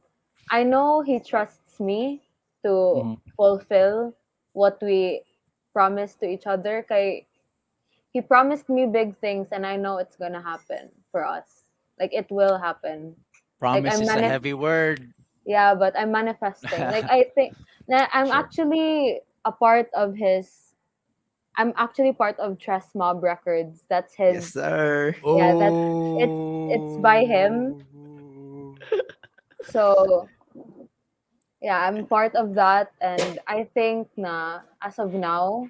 Speaker 3: I know he trusts me to
Speaker 1: Mm-hmm.
Speaker 3: fulfill what we promised to each other. Kay he promised me big things, and I know it's gonna happen for us. Like it will happen. Like
Speaker 1: Promise is a heavy word.
Speaker 3: yeah, but I'm manifesting. Like I think na
Speaker 1: Sure.
Speaker 3: I'm actually part of Trust Mob Records. That's
Speaker 2: Yes,
Speaker 3: his.
Speaker 2: sir.
Speaker 3: Yeah, that's it's by him.
Speaker 1: Oh.
Speaker 3: So yeah, I'm part of that, and I think na as of now,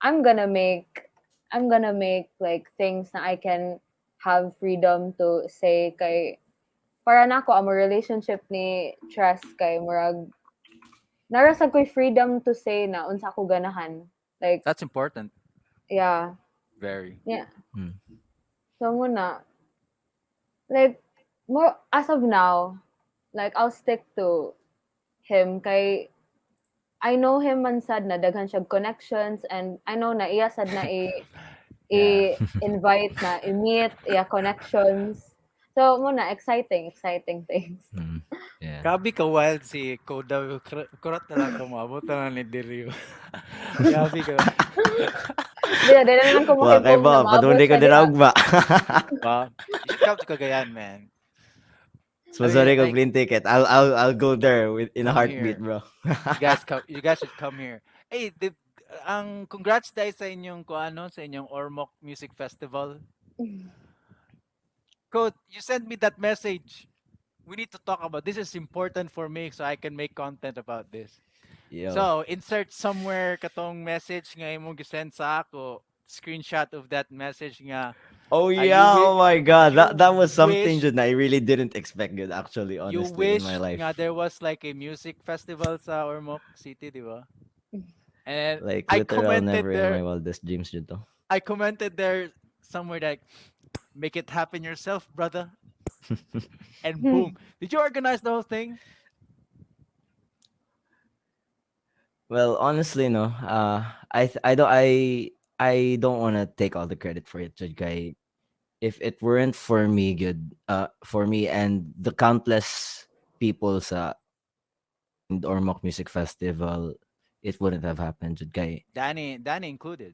Speaker 3: I'm gonna make I'm gonna make like things na I can have freedom to say kay para na ako ang relationship ni Trust kay murag narasag ko'y freedom to say na unsa ako ganahan. Like,
Speaker 1: That's important.
Speaker 3: yeah.
Speaker 1: Very.
Speaker 3: Yeah.
Speaker 2: Hmm.
Speaker 3: So muna, like, more as of now, like, I'll stick to him kay I know him man sad na daghan siya connections and I know na iya sad na
Speaker 1: Yeah.
Speaker 3: i-invite na i-meet, iya connections. So muna, exciting things.
Speaker 2: Hmm. Yeah.
Speaker 1: Grabe ka wild si Koda. Kurat na lang ka maabot na ni Diryo. Grabe ka.
Speaker 3: Dili na lang ko
Speaker 2: Wa kay
Speaker 3: mahibong na
Speaker 2: ba,
Speaker 3: maabot
Speaker 2: patunay ko
Speaker 3: ka
Speaker 2: diraog
Speaker 3: diha.
Speaker 2: ba?
Speaker 1: Wow. You should come to Cagayan, man. I mean,
Speaker 2: Sponsori ko
Speaker 1: like,
Speaker 2: plane ticket. I'll go there with in a
Speaker 1: come
Speaker 2: heartbeat,
Speaker 1: here.
Speaker 2: bro.
Speaker 1: You guys should come here. Hey, ang congrats dahil sa inyong sa inyong Ormoc Music Festival. Code, you sent me that message. We need to talk about this. Is important for me so I can make content about this.
Speaker 2: Yo.
Speaker 1: So, insert somewhere katong message nga imong gisend sa ako. Screenshot of that message nga
Speaker 2: Oh
Speaker 1: you
Speaker 2: yeah, oh my god.
Speaker 1: you
Speaker 2: That was something
Speaker 1: wish
Speaker 2: that I really didn't expect it actually,
Speaker 1: you
Speaker 2: honestly, in my
Speaker 1: wish nga
Speaker 2: life.
Speaker 1: there was like a music festival sa Ormoc City, di ba? And
Speaker 2: Like
Speaker 1: I
Speaker 2: literal
Speaker 1: commented
Speaker 2: never in my
Speaker 1: there
Speaker 2: wildest dreams dito.
Speaker 1: I commented there somewhere like make it happen yourself, brother. And boom. Did you organize the whole thing?
Speaker 2: Well, honestly, no. I don't want to take all the credit for it, Jud Guy. If it weren't for me, good, for me and the countless people sa Ormoc Music Festival, it wouldn't have happened, Jud Guy.
Speaker 1: Danny included.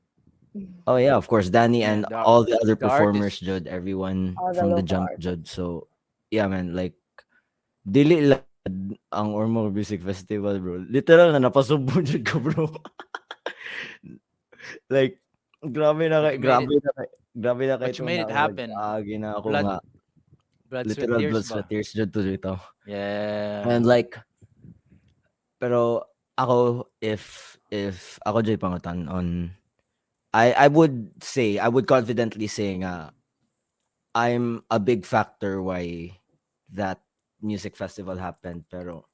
Speaker 2: Oh yeah, of course, Danny
Speaker 1: Yeah,
Speaker 2: and all the other
Speaker 1: the
Speaker 2: performers,
Speaker 1: artists.
Speaker 2: Jud, everyone
Speaker 3: All the
Speaker 2: from the
Speaker 3: local
Speaker 2: jump,
Speaker 3: artists.
Speaker 2: Jud. So yeah, man, like dili lang ang Ormoc Music Festival, bro. Literal na napasubo jud ko, bro. Like
Speaker 1: But you made it
Speaker 2: grabe na kay
Speaker 1: but you
Speaker 2: itong
Speaker 1: made it
Speaker 2: naunag
Speaker 1: happen.
Speaker 2: agi na ako
Speaker 1: Blood
Speaker 2: nga
Speaker 1: sweat,
Speaker 2: literal
Speaker 1: tears
Speaker 2: blood sweat
Speaker 1: ba?
Speaker 2: tears jud to dito.
Speaker 1: Yeah.
Speaker 2: And like pero ako if ako jay pangutan on I would say I would confidently say nga I'm a big factor why that music festival happened pero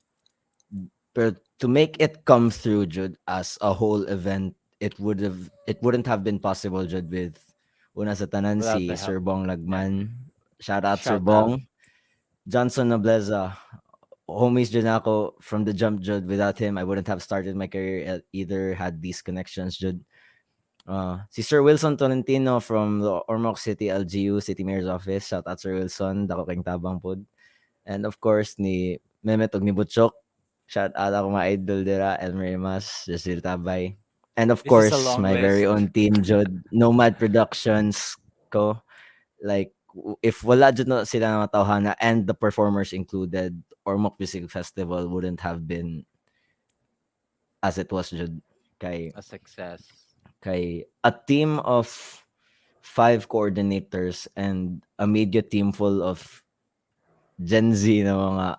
Speaker 2: to make it come through Jude as a whole event it wouldn't have been possible Jude with una sa tanan
Speaker 1: Without
Speaker 2: si
Speaker 1: the help.
Speaker 2: Sir Bong
Speaker 1: Yeah.
Speaker 2: Lagman. Shout out Sir
Speaker 1: Shout out.
Speaker 2: Bong. Johnson Nobleza. Homies dyan ako from the jump Jude. Without him, I wouldn't have started my career either had these connections Jude. Si Sir Wilson Tolentino from the Ormoc City LGU City Mayor's Office. Shout out Sir Wilson, dako kayong tabang pod. And of course ni Mehmet ug ni Butchok. Shout out ako mga idol dira, Elmer Rimas, Jesil Tabay. And of
Speaker 1: This is a
Speaker 2: course,
Speaker 1: long
Speaker 2: my very
Speaker 1: list.
Speaker 2: own team Jud, Nomad Productions ko. Like if wala jud na sila nga tawhana and the performers included, Ormoc Music Festival wouldn't have been as it was jud kay
Speaker 1: A success.
Speaker 2: a team of 5 coordinators and a media team full of Gen Z na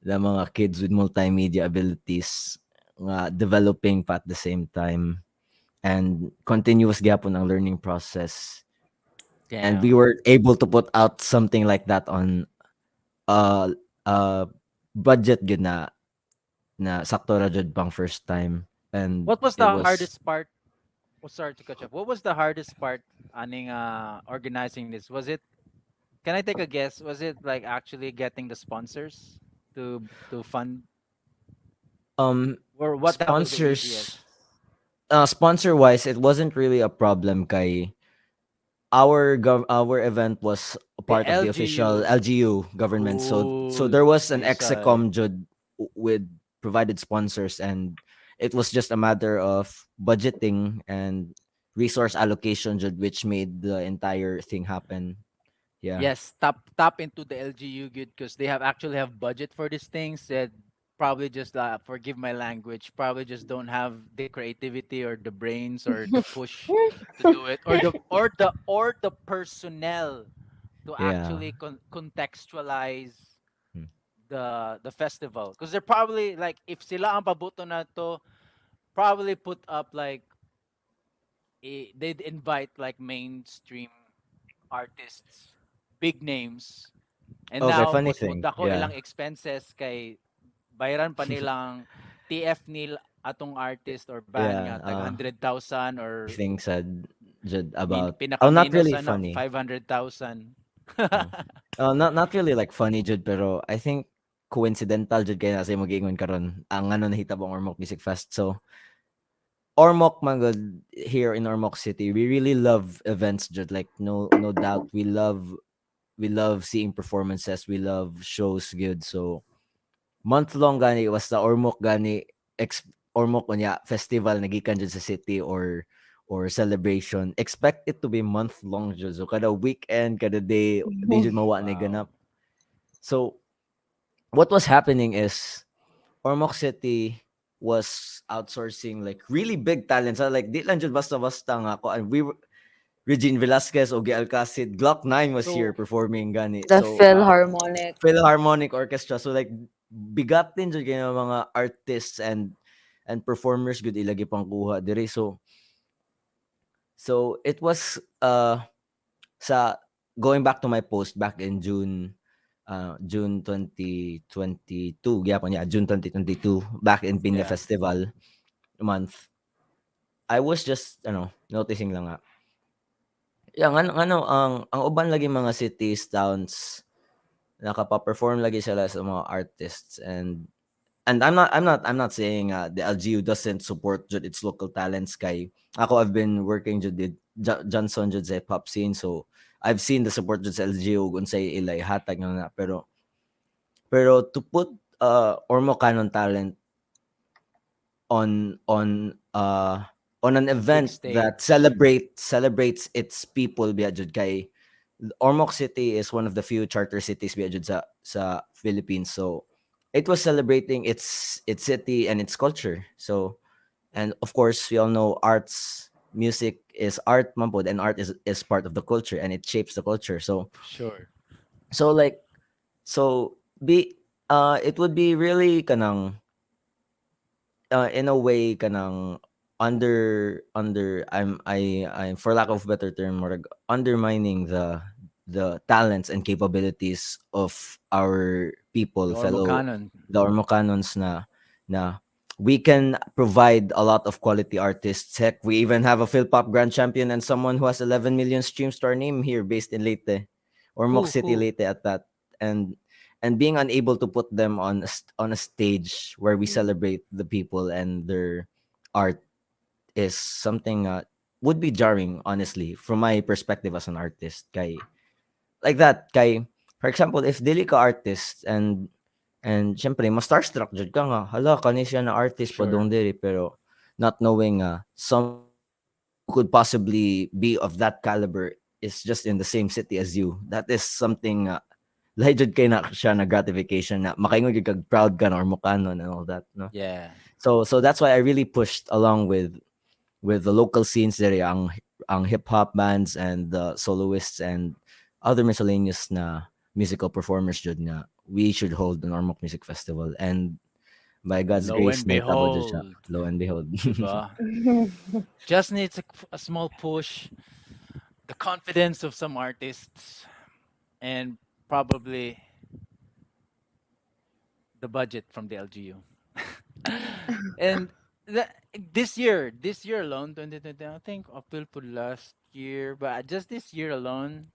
Speaker 2: mga kids with multimedia abilities nga developing pa at the same time and continuous gapon ang learning process, and we
Speaker 1: Damn.
Speaker 2: were able to put out something like that on uh budget good na sakto ra jud pang first time, and
Speaker 1: What was
Speaker 2: it
Speaker 1: the
Speaker 2: was
Speaker 1: hardest part? Oh, sorry to catch up. What was the hardest part aning organizing this? Was it, can I take a guess? Was it like actually getting the sponsors to fund,
Speaker 2: um
Speaker 1: or what that was the
Speaker 2: sponsors
Speaker 1: easiest?
Speaker 2: sponsor wise it wasn't really a problem kay our event was a
Speaker 1: The
Speaker 2: part of the official
Speaker 1: LGU.
Speaker 2: LGU government. So
Speaker 1: Ooh,
Speaker 2: there was an
Speaker 1: Bisay.
Speaker 2: execom jud with provided sponsors, and it was just a matter of budgeting and resource allocation jud, which made the entire thing happen. Yeah.
Speaker 1: Yes, tap into the LGU good because they have actually have budget for these things. That probably just forgive my language. Probably just don't have the creativity or the brains or the push to do it, or the personnel to
Speaker 2: Yeah.
Speaker 1: actually contextualize
Speaker 2: Hmm.
Speaker 1: the festival. Because they're probably like, if sila ang pabuto na to, probably put up like they'd invite like mainstream artists, big names. And
Speaker 2: Okay,
Speaker 1: now,
Speaker 2: funny
Speaker 1: mas
Speaker 2: thing.
Speaker 1: mudako
Speaker 2: Yeah.
Speaker 1: ilang expenses kay bayaran pa nilang TF nil atong artist or band
Speaker 2: Yeah.
Speaker 1: nga tag 100,000 or
Speaker 2: Things said jud about not
Speaker 1: pinaka-minus
Speaker 2: really
Speaker 1: ano
Speaker 2: funny.
Speaker 1: 500,000.
Speaker 2: Oh. Not really like funny jud, pero I think coincidental jud kay nasa mag-ingon karon ang nahitabong Ormoc Music Fest. So Ormoc man gud, here in Ormoc City, we really love events jud, like no doubt we love seeing performances, we love shows good. So month long gani was the Ormoc gani Ormoc unya festival nagikan jud sa city or celebration. Expect it to be month long jud. So kada weekend, kada day, di jud mawa na
Speaker 1: Wow.
Speaker 2: ganap. So what was happening is Ormoc City was outsourcing like really big talents. Like di lang jud basta-basta nga ako. And Regine Velasquez, Ogie Alcacid, Glock 9 was here
Speaker 1: So,
Speaker 2: performing gani.
Speaker 3: The
Speaker 2: So
Speaker 1: wow.
Speaker 3: Philharmonic.
Speaker 2: Philharmonic Orchestra. So like bigat din jud kay mga artists and performers good ilagi pang kuha diri. So it was sa going back to my post back in June 2022, gyapon, yeah, June 2022, back in Piña
Speaker 1: Yeah.
Speaker 2: Festival month. I was just noticing lang nga. Yeah, ang uban lagi mga cities, towns nakapa-perform lagi sila sa mga artists, and I'm not saying the LGU doesn't support jud its local talents kay ako I've been working jud with Johnson jud sa pop scene, so I've seen the support jud sa LGU ug unsay ilay hatag na, pero to put Ormocanon talent on on uh on an
Speaker 1: Big
Speaker 2: event that
Speaker 1: stage.
Speaker 2: celebrates its people biya jud kay Ormoc City is one of the few charter cities biya jud sa Philippines, so it was celebrating its city and its culture. So, and of course we all know music is art man pod, and art is part of the culture and it shapes the culture. So
Speaker 1: Sure.
Speaker 2: so like so be it would be really kanang in a way kanang I'm for lack of better term, murag undermining the talents and capabilities of our people,
Speaker 1: The
Speaker 2: fellow
Speaker 1: Ormocanon.
Speaker 2: the Ormocanons, na we can provide a lot of quality artists. Heck, we even have a Philpop Grand Champion and someone who has 11 million streams to our name here, based in Leyte, Ormoc City,
Speaker 1: Who?
Speaker 2: Leyte at that. And being unable to put them on a stage where we celebrate the people and their art is something would be jarring, honestly, from my perspective as an artist. Kay, like that, kay, for example, if dili ka artist and syempre, mas starstruck jud ka nga, hala, kani siya na artist pa
Speaker 1: Sure.
Speaker 2: dong diri, pero not knowing someone who could possibly be of that caliber is just in the same city as you. That is something lahi jud kay na siya na gratification na makaingon gyud kag proud ka na Ormocanon and all that, no?
Speaker 1: Yeah.
Speaker 2: So that's why I really pushed along with the local scenes there, ang hip hop bands and the soloists and other miscellaneous na musical performers jud nga we should hold an Ormoc Music Festival, and by God's
Speaker 1: Lo
Speaker 2: grace
Speaker 1: and
Speaker 2: nahitabo jud siya,
Speaker 1: behold,
Speaker 2: lo and behold.
Speaker 1: 'di ba? Just needs a small push, the confidence of some artists, and probably the budget from the LGU. And the, this year alone, 2020, I think April po last year, but just this year alone,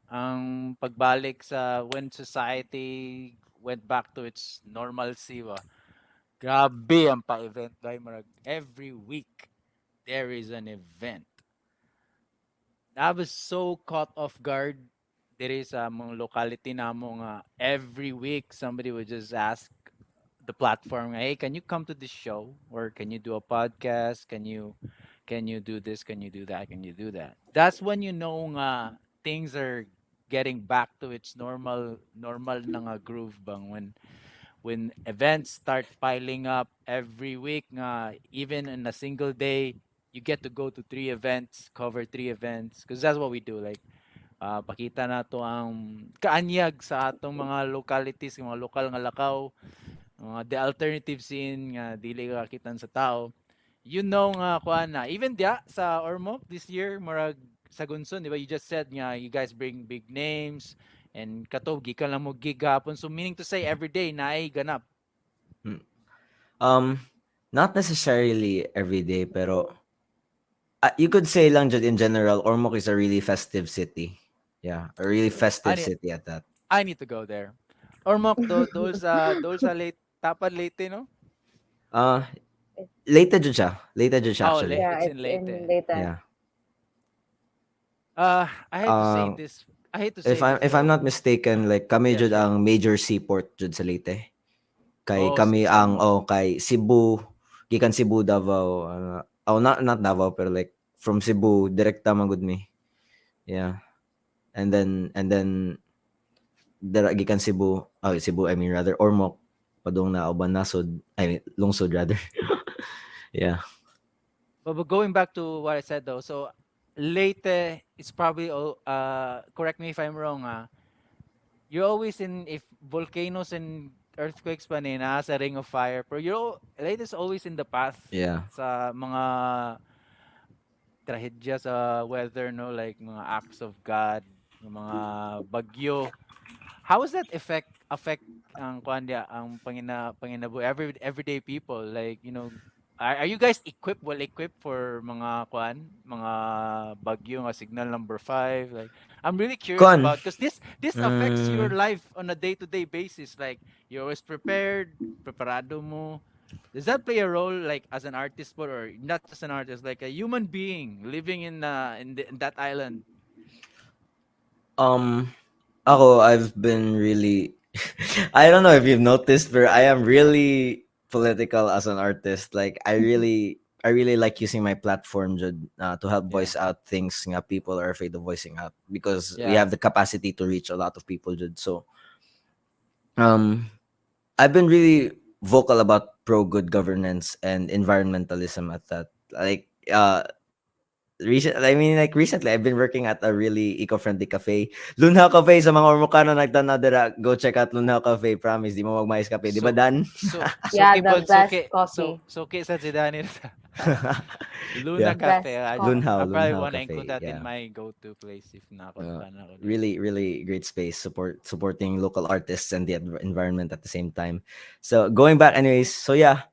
Speaker 1: ang pagbalik sa when society went back to its normalcy ba. Grabe ang pa-event dahil marag every week there is an event. I was so caught off guard diri sa mga locality namo nga every week somebody would just ask the platform, hey, can you come to this show or can you do a podcast? Can you do this? Can you do that? Can you do that? That's when you know nga things are getting back to its normal na nga groove bang when events start piling up every week nga even in a single day you get to go to three events, cover three events because that's what we do like pakita na to ang kaanyag sa atong mga localities, mga lokal nga lakaw, the alternative scene nga dili ka kakitan sa tao. You know nga kuan na even dia sa Ormoc this year murag sa Gunson, di ba? You just said nga you guys bring big names and kato gikan lang mo gig hapon. So meaning to say every day naay ganap.
Speaker 2: Hmm. Not necessarily every day, pero you could say lang jud in general, Ormoc is a really festive city. Yeah, a really
Speaker 1: I
Speaker 2: festive
Speaker 1: need,
Speaker 2: city at that.
Speaker 1: I need to go there. Ormoc those are late tapad late no?
Speaker 2: Uh,
Speaker 3: It-
Speaker 2: Late jud siya
Speaker 1: Oh,
Speaker 2: actually.
Speaker 3: yeah,
Speaker 1: it's in
Speaker 3: it's in
Speaker 1: Leyte.
Speaker 3: Leyte.
Speaker 2: Yeah.
Speaker 1: I hate to say
Speaker 2: Uh,
Speaker 1: this. I hate to say this
Speaker 2: if I'm
Speaker 1: though.
Speaker 2: not mistaken, like kami
Speaker 1: Yeah,
Speaker 2: jud
Speaker 1: sure.
Speaker 2: ang major seaport jud sa Leyte. Kay
Speaker 1: Oh,
Speaker 2: kami ang
Speaker 1: Cebu.
Speaker 2: kay Cebu, gikan Cebu, Davao. Not Davao, pero like from Cebu direkta man gud mi. Yeah. And then dira gikan Cebu, Cebu I mean rather Ormoc padung na uban nasod, I mean lungsod rather. Yeah.
Speaker 1: But going back to what I said though, so Leyte is probably correct me if I'm wrong. You're always in if volcanoes and earthquakes pa sa ring of fire, pero Leyte is always in the path
Speaker 2: Yeah.
Speaker 1: sa mga trahedya sa weather, no, like mga acts of God, yung mga bagyo. How does that affect ang kuan dia ang panginabuhi everyday people like are you guys well equipped for mga kuan mga bagyo nga signal number 5 like I'm really curious
Speaker 2: Kon.
Speaker 1: about because this affects your
Speaker 2: Mm,
Speaker 1: life on a day-to-day basis like you're always preparado mo. Does that play a role like as an artist or not just an artist like a human being living in that island?
Speaker 2: um I've been really I don't know if you've noticed, but I am really political as an artist. Like I really like using my platform to help
Speaker 1: Yeah,
Speaker 2: voice out things nga people are afraid of voicing out, because we
Speaker 1: yeah.
Speaker 2: have the capacity to reach a lot of people so um I've been really vocal about pro good governance and environmentalism at that. Like recently I've been working at a really eco-friendly cafe. Lunha Cafe, sa mga Ormocano nagtanaw dira, go check out Lunha Cafe. Promise di mo magmais kape. Di ba,
Speaker 1: So
Speaker 2: Dan?
Speaker 1: so
Speaker 3: Yeah, the
Speaker 1: keyboard so
Speaker 3: best
Speaker 1: okay
Speaker 3: coffee.
Speaker 1: so okay sa si Dani. Luna
Speaker 2: Yeah.
Speaker 1: Cafe.
Speaker 3: Best
Speaker 1: I
Speaker 3: coffee.
Speaker 1: probably
Speaker 2: Lunha
Speaker 1: wanna include
Speaker 2: Cafe.
Speaker 1: that in
Speaker 2: Yeah.
Speaker 1: my go-to place if
Speaker 2: Uh,
Speaker 1: nakontan ako there.
Speaker 2: really great space, supporting local artists and the environment at the same time. So going back anyways, so yeah,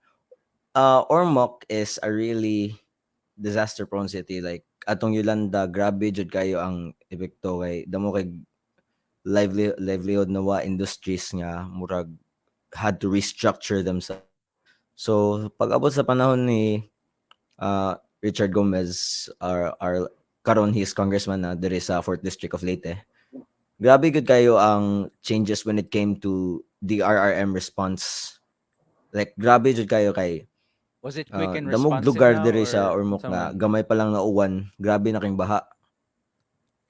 Speaker 2: Ormoc is a really disaster prone city. Like atong Yolanda, grabe jud kayo ang epekto kay damo kay livelihood na industries nga murag had to restructure themselves. So pag abot sa panahon ni Richard Gomez, our karon he's congressman na diri sa 4th District of Leyte. Grabe good kayo ang changes when it came to the RRM response. Like grabe jud kayo kay
Speaker 1: Was it quick and
Speaker 2: damog
Speaker 1: responsive
Speaker 2: lugar
Speaker 1: now
Speaker 2: diri sa
Speaker 1: or
Speaker 2: Ormoc nga
Speaker 1: someone?
Speaker 2: gamay pa lang na uwan, grabe na king baha.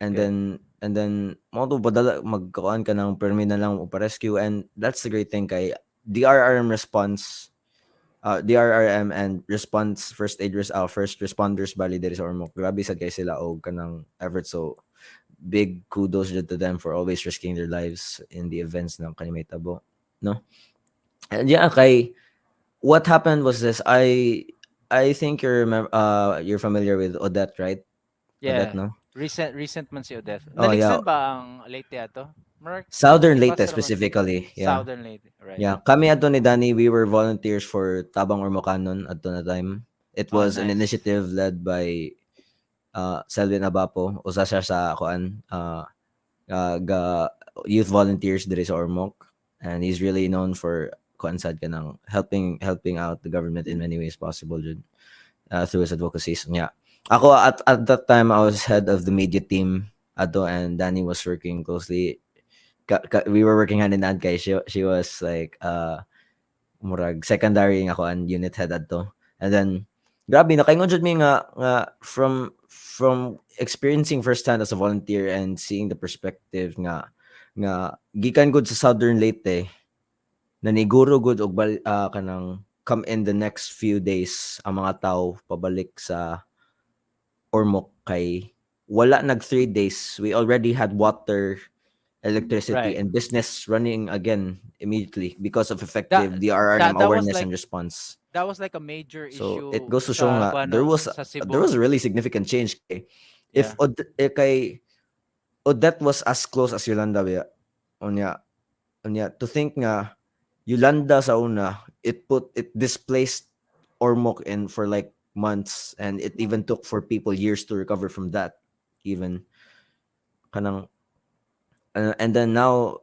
Speaker 1: Good.
Speaker 2: And then mo to padala magkakuan ka ng permi na lang pa rescue, and that's the great thing kay DRRM response, DRRM and response first aiders, first responders bali diri sa Ormoc. Grabe sad kay sila og kanang effort, so big kudos to them for always risking their lives in the events ng Kanimaytabo, no? And yeah, kay what happened was this. I think you're familiar with Odette, right? Odette,
Speaker 1: Yeah.
Speaker 2: no?
Speaker 1: Recent man si Odette.
Speaker 2: Oh yeah,
Speaker 1: Naligsan ba ang Leyte ato? Mark,
Speaker 2: Southern Leyte
Speaker 1: ipasa ra man.
Speaker 2: specifically. Yeah.
Speaker 1: Southern Leyte. Right.
Speaker 2: Yeah, kami adto ni Dani, we were volunteers for Tabang Ormocanon adto na time. It
Speaker 1: Oh,
Speaker 2: was an
Speaker 1: nice.
Speaker 2: initiative led by Selvin Abapo, usa siya sa kuan, ga youth volunteers diri sa Ormoc, and he's really known for kuan sad kanang helping out the government in many ways possible jud, through his advocacy. So, yeah. Ako at that time I was head of the media team ato, and Danny was working closely. We were working hand in hand kay she was like murag secondary nga kuan unit head adto. And then grabe nakaingon jud mi nga from experiencing firsthand as a volunteer and seeing the perspective nga gikan gud sa Southern Leyte, naniguro gud og kanang come in the next few days ang mga tao pabalik sa Ormoc kay wala nag 3 days, we already had water, electricity,
Speaker 1: Right.
Speaker 2: and business running again immediately because of
Speaker 1: That
Speaker 2: effective DRRM
Speaker 1: that was
Speaker 2: awareness
Speaker 1: like
Speaker 2: and response.
Speaker 1: a major
Speaker 2: So it
Speaker 1: issue
Speaker 2: goes to show
Speaker 1: sa
Speaker 2: nga
Speaker 1: kuano sa
Speaker 2: there
Speaker 1: Cebu.
Speaker 2: was a really significant change kay if
Speaker 1: Yeah.
Speaker 2: kay Odette was as close as Yolanda ba unya to think nga Yolanda sa una, it displaced Ormoc in for like months, and it even took for people years to recover from that, even kanang and then now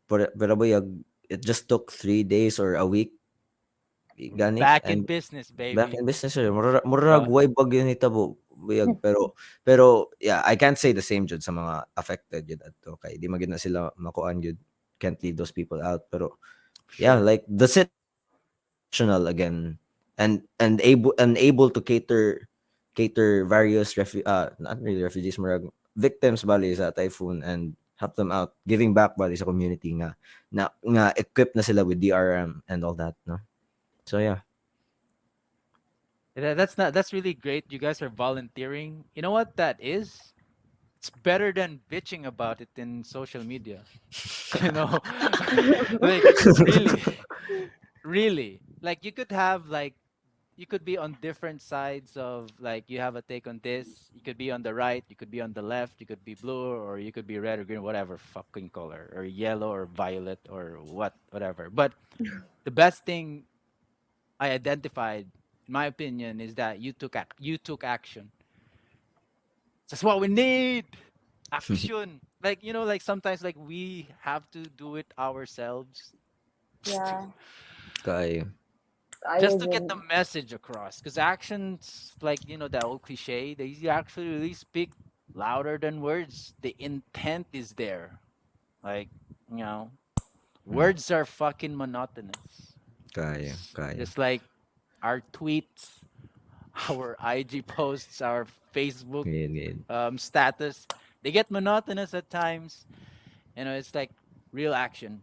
Speaker 2: pero it just took 3 days or a week gani,
Speaker 1: Back in
Speaker 2: and
Speaker 1: business,
Speaker 2: back
Speaker 1: baby.
Speaker 2: in business siya. Murag
Speaker 1: Diba?
Speaker 2: way bagyo nitabo buyag, pero yeah, I can't say the same jud sa mga affected jud adto kay di magid na sila makuan jud, can't leave those people out, pero yeah,
Speaker 1: Sure.
Speaker 2: like the city functional again, and able to cater various not really refugees, murag victims bali sa typhoon, and help them out, giving back bali sa community nga equipped na sila with DRM and all that, no? So yeah.
Speaker 1: That's really great. You guys are volunteering. You know what that is? It's better than bitching about it in social media. You know, like really, really. Like you could have like you could be on different sides of like you have a take on this. You could be on the right, you could be on the left, you could be blue or you could be red or green, whatever fucking color, or yellow or violet or whatever. But the best thing I identified, in my opinion, is that you took action. That's what we need. Action. Like like sometimes like we have to do it ourselves to,
Speaker 3: Yeah,
Speaker 2: Kay
Speaker 3: I
Speaker 1: just to get the
Speaker 3: agree.
Speaker 1: message across. Because actions, like that old cliche, they actually really speak louder than words. The intent is there. Like you know,
Speaker 2: mm,
Speaker 1: words are fucking monotonous.
Speaker 2: kaya
Speaker 1: Just like our tweets, our IG posts, our Facebook
Speaker 2: gid.
Speaker 1: status, they get monotonous at times. It's like real action.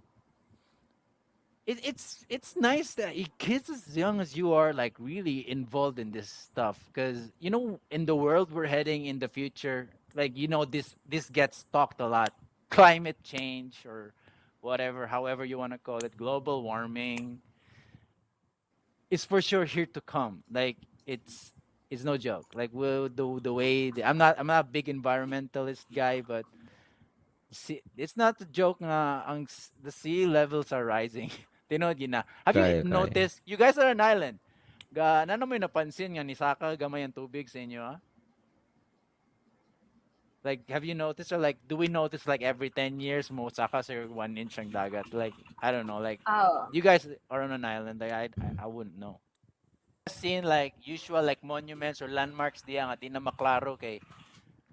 Speaker 1: It's nice that kids as young as you are like really involved in this stuff because in the world we're heading in the future, like this gets talked a lot. Climate change or whatever, however you want to call it, global warming is for sure here to come. Like it's no joke. Like the way I'm not a big environmentalist guy, but see, it's not a joke nga the sea levels are rising. Tinod yun na. Have you
Speaker 2: Kaya
Speaker 1: noticed? You guys are an island. Ano mo yung napansin nga ni Saka gamay ang tubig sa inyo, ah? Like, have you noticed or like, do we notice like every 10 years mo Saka sa 1 inch ang dagat? Like, I don't know. Like,
Speaker 3: Oh,
Speaker 1: you guys are on an island. Like, I wouldn't know. seen like usual like monuments or landmarks diya nga di na maklaro kay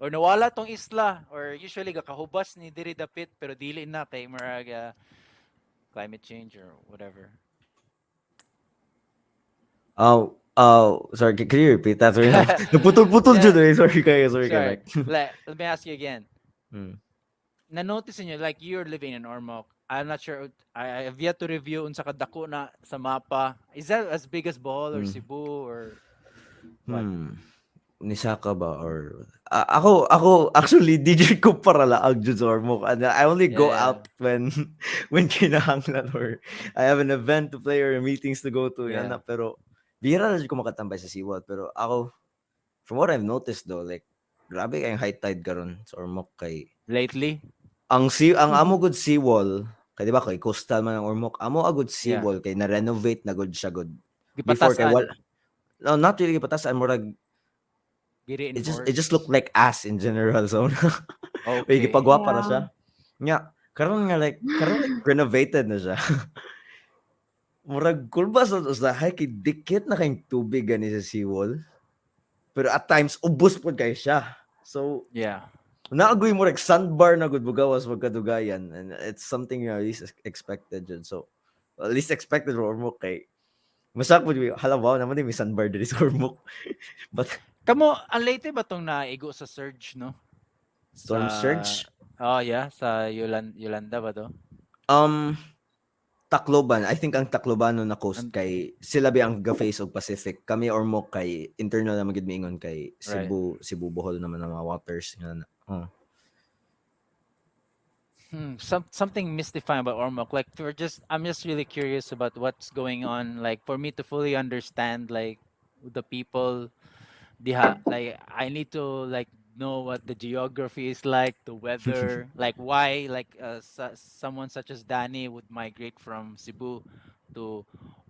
Speaker 1: or nawala tong isla or usually gakahubas ni diri dapit pero dili na kay murag climate change or whatever.
Speaker 2: Sorry, can you repeat that? Sorry, naputol-putol
Speaker 1: Yeah,
Speaker 2: dyan eh. Sorry kayo,
Speaker 1: sorry.
Speaker 2: like.
Speaker 1: Let me ask you again.
Speaker 2: Hmm.
Speaker 1: Na-notice niyo like you're living in Ormoc. I'm not sure. I have yet to review unsa kadako na sa mapa. Is that as big as Bohol or
Speaker 2: Hmm.
Speaker 1: Cebu or what?
Speaker 2: Hmm. Nisaka ba or ako actually DJ ko para laag jud sa Ormoc, and I only
Speaker 1: Yeah,
Speaker 2: go
Speaker 1: yeah,
Speaker 2: out when when kinahanglan or I have an event to play or meetings to go to yan
Speaker 1: yeah.
Speaker 2: na, pero bihira na jud ko makatambay sa Seawall. Pero ako, from what I've noticed though, like grabe kayong high tide karon sa Ormoc. Kay
Speaker 1: Lately,
Speaker 2: ang amo gud Seawall, kay di ba kay coastal man ang Ormoc, amo agud
Speaker 1: yeah.
Speaker 2: Seawall kay na-renovate na gud siya gud before. Kay
Speaker 1: Gipatasan,
Speaker 2: wala, no, not really patas, and murag it just looked
Speaker 1: gi-reinforce.
Speaker 2: like ass in general. So may
Speaker 1: Okay.
Speaker 2: gipagwa para
Speaker 3: Yeah.
Speaker 2: siya. Nya karon like renovated na siya. Murag kulbas sa usahay kay dikit na kayong tubig gani sa seawall. Pero at times ubos pod kay siya. So
Speaker 1: Yeah.
Speaker 2: naagoy mo like sandbar na gud bugawas magkadugayan, and it's something you least expected jud. So at least expected or mo kay masak po halabaw naman din may sandbar diri sa Ormoc. But
Speaker 1: Kamo, ang lately ba tong naigo sa surge, no? Sa,
Speaker 2: storm surge,
Speaker 1: oh yeah, sa Yolanda ba to?
Speaker 2: um Tacloban, I think ang Taclobano na coast
Speaker 1: An-
Speaker 2: kay sila ba ang ga-face og Pacific. Kami Ormoc kay internal na magid miingon kay
Speaker 1: right.
Speaker 2: Cebu Bohol naman ang mga waters nga na. Oh.
Speaker 1: Something mystifying about Ormoc. Like I'm just really curious about what's going on. Like for me to fully understand, like the people, like I need to like know what the geography is like, the weather, like why like someone such as Dani would migrate from Cebu to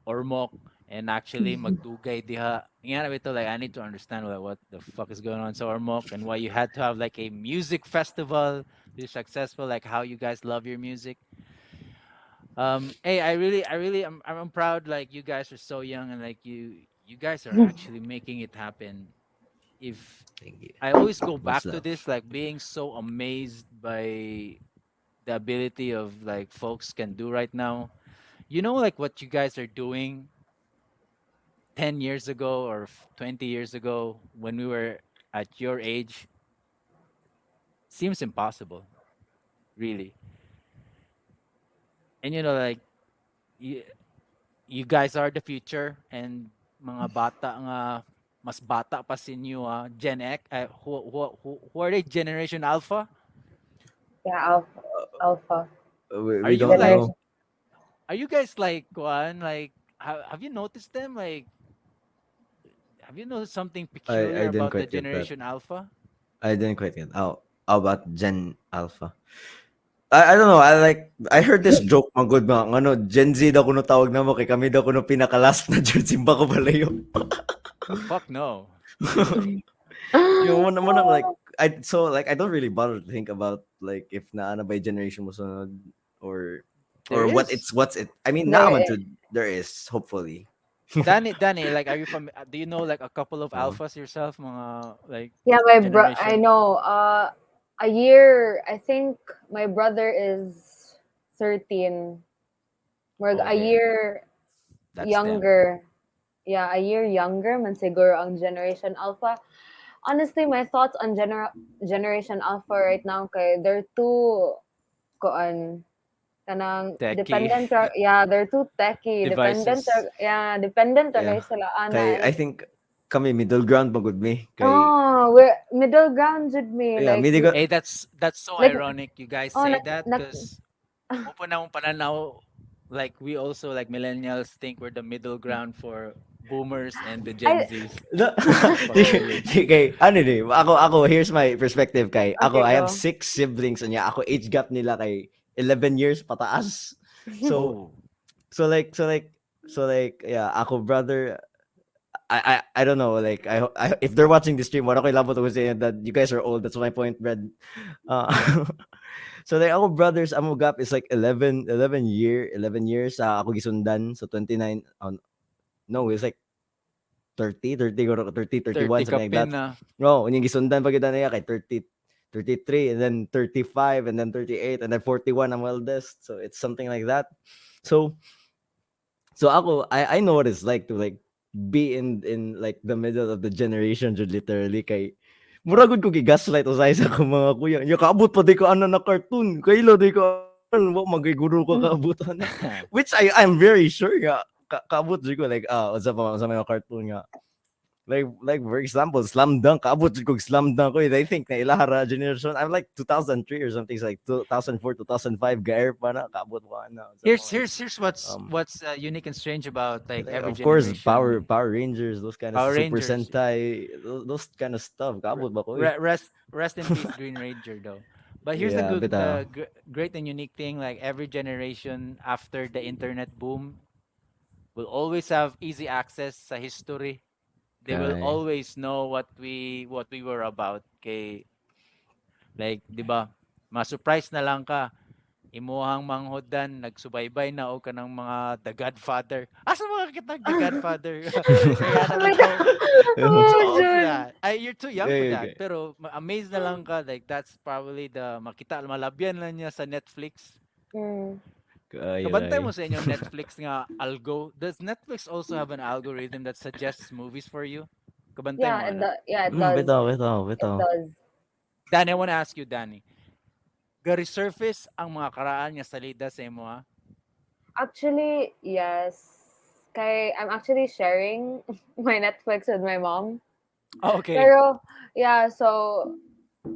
Speaker 1: Ormoc and actually magdugay diha. Nga ito, like I need to understand like what the fuck is going on sa Ormoc and why you had to have like a music festival to be successful, like how you guys love your music. Hey, I'm proud like you guys are so young and like you guys are actually making it happen. If
Speaker 2: Thank you.
Speaker 1: I always go
Speaker 2: Much
Speaker 1: back to
Speaker 2: love.
Speaker 1: this, like being so amazed by the ability of like folks can do right now. You know, like what you guys are doing 10 years ago or 20 years ago when we were at your age seems impossible, really. And you know, like you, you guys are the future and mga bata nga mas bata pa sa inyo, Gen X, who are they? Generation Alpha?
Speaker 3: Yeah, alpha. Alpha.
Speaker 1: Are
Speaker 2: We
Speaker 1: you
Speaker 2: don't
Speaker 1: like
Speaker 3: Generation.
Speaker 2: know.
Speaker 1: Are you guys like one like have you noticed them like have you noticed something
Speaker 2: I
Speaker 1: peculiar
Speaker 2: didn't
Speaker 1: about the
Speaker 2: quite get that.
Speaker 1: generation alpha?
Speaker 2: I didn't quite get. How about Gen Alpha? I don't know. I heard this joke mga good mga ano Gen Z daw kuno tawag na mo kay kami daw kuno pinaka last na Gen Simba ko balayo.
Speaker 1: Fuck no.
Speaker 2: Yung mo na like I don't really bother to think about like if na by generation mo sunod or
Speaker 1: There
Speaker 2: what
Speaker 1: is.
Speaker 2: it's what's it. I mean
Speaker 3: There
Speaker 2: naaman
Speaker 3: is.
Speaker 2: to there is hopefully.
Speaker 1: Danny, like are you from do you know like a couple of
Speaker 2: Oh.
Speaker 1: alphas yourself mga like
Speaker 3: Yeah, I
Speaker 1: generation?
Speaker 3: know. A year. I think my brother is 13. We're a
Speaker 1: Okay.
Speaker 3: year
Speaker 1: That's them.
Speaker 3: younger. Yeah, a year younger man siguro ang Generation Alpha. Honestly, my thoughts on Generation Alpha right now kay they're too koan kanang
Speaker 1: Techie
Speaker 3: dependent yeah, they're too techy, dependent
Speaker 1: devices.
Speaker 3: yeah, dependent ra
Speaker 2: Yeah.
Speaker 3: kay sila ana
Speaker 2: Kay I
Speaker 3: and
Speaker 2: think kami middle ground magud me kay
Speaker 3: oh, we're middle ground jud me
Speaker 2: yeah,
Speaker 3: like
Speaker 2: middle
Speaker 1: Hey, that's so
Speaker 3: like
Speaker 1: ironic you guys
Speaker 3: oh
Speaker 1: say
Speaker 3: like
Speaker 1: that because open na mong pananaw like we also like millennials think we're the middle ground for boomers and the Gen
Speaker 3: I
Speaker 1: Zs.
Speaker 2: no,
Speaker 1: That's fucking weird.
Speaker 2: kay ano ni ako here's my perspective kay ako
Speaker 3: okay
Speaker 2: I have
Speaker 3: go.
Speaker 2: 6 siblings niya ako age gap nila kay 11 years pataas. So
Speaker 1: Oh,
Speaker 2: so like so like so like yeah ako brother I don't know like if they're watching the stream what ako ilabot ko say that you guys are old, that's my point, Brad. uh, so like ako brothers amo gap is like 11 years ako gisundan so 29 no it's like 30 ko 30,
Speaker 1: 30
Speaker 2: 31,
Speaker 1: ka
Speaker 2: something like
Speaker 1: pin
Speaker 2: that.
Speaker 1: na.
Speaker 2: No, unyang gisundan pa gyud niya kay 30, 33, and then 35, and then 38, and then 41 ang eldest. So it's something like that. So ako, I know what it's like to like be in like the middle of the generation jud literally kay mura gud ko gigaslight usay sa akong mga kuya. Nya kaabot pa di ko ana na cartoon. Kaylo di ko wa magiguro ko kaabot ana. Which I'm very sure nga kaabot jud ko like sa mga cartoon nga. Like for example, Slam Dunk. Kaabot jud ko Slam Dunk ko. I think na ilahara generation. I'm like 2003 or something. It's like 2004, 2005. Gaer pa na. Kaabot pa na. So,
Speaker 1: Here's what's
Speaker 2: um,
Speaker 1: unique and strange about like every
Speaker 2: of course,
Speaker 1: generation.
Speaker 2: Power Rangers, those kind of
Speaker 1: Power
Speaker 2: Super
Speaker 1: Rangers.
Speaker 2: Sentai, those kind of stuff. Kaabot ba ko eh.
Speaker 1: Rest in peace, Green Ranger, though. But here's the
Speaker 2: Yeah,
Speaker 1: good,
Speaker 2: bitaw.
Speaker 1: great and unique thing: like every generation after the internet boom will always have easy access sa history. They will
Speaker 2: Kay.
Speaker 1: always know what we were about. Kay like, 'di ba? Ma-surprise na lang ka. Imuhang manghodan, nagsubaybay na o ka ng mga The Godfather. Asa mga kitag The Godfather? Kaya na bitaw. You're too
Speaker 3: Oh,
Speaker 1: old for
Speaker 3: Jun.
Speaker 1: that. Ay, you're too young for
Speaker 2: Okay,
Speaker 1: that.
Speaker 2: okay.
Speaker 1: Pero amazed na lang ka. Like, that's probably the makita, malabyan lang niya sa Netflix.
Speaker 3: Mm.
Speaker 2: Kay,
Speaker 1: Kabantay
Speaker 2: kay.
Speaker 1: mo sa inyong Netflix nga algo. Does Netflix also have an algorithm that suggests movies for you? Kabantay mo, ana.
Speaker 3: Yeah, it does.
Speaker 2: Bitaw, bitaw,
Speaker 3: It
Speaker 2: bitaw.
Speaker 3: does.
Speaker 1: Danny, I want to ask you, Danny. Ga-resurface ang mga karaan nga salida sa imo, ha?
Speaker 3: Actually, yes. Kay I'm actually sharing my Netflix with my mom.
Speaker 1: Oh, okay.
Speaker 3: Pero yeah, so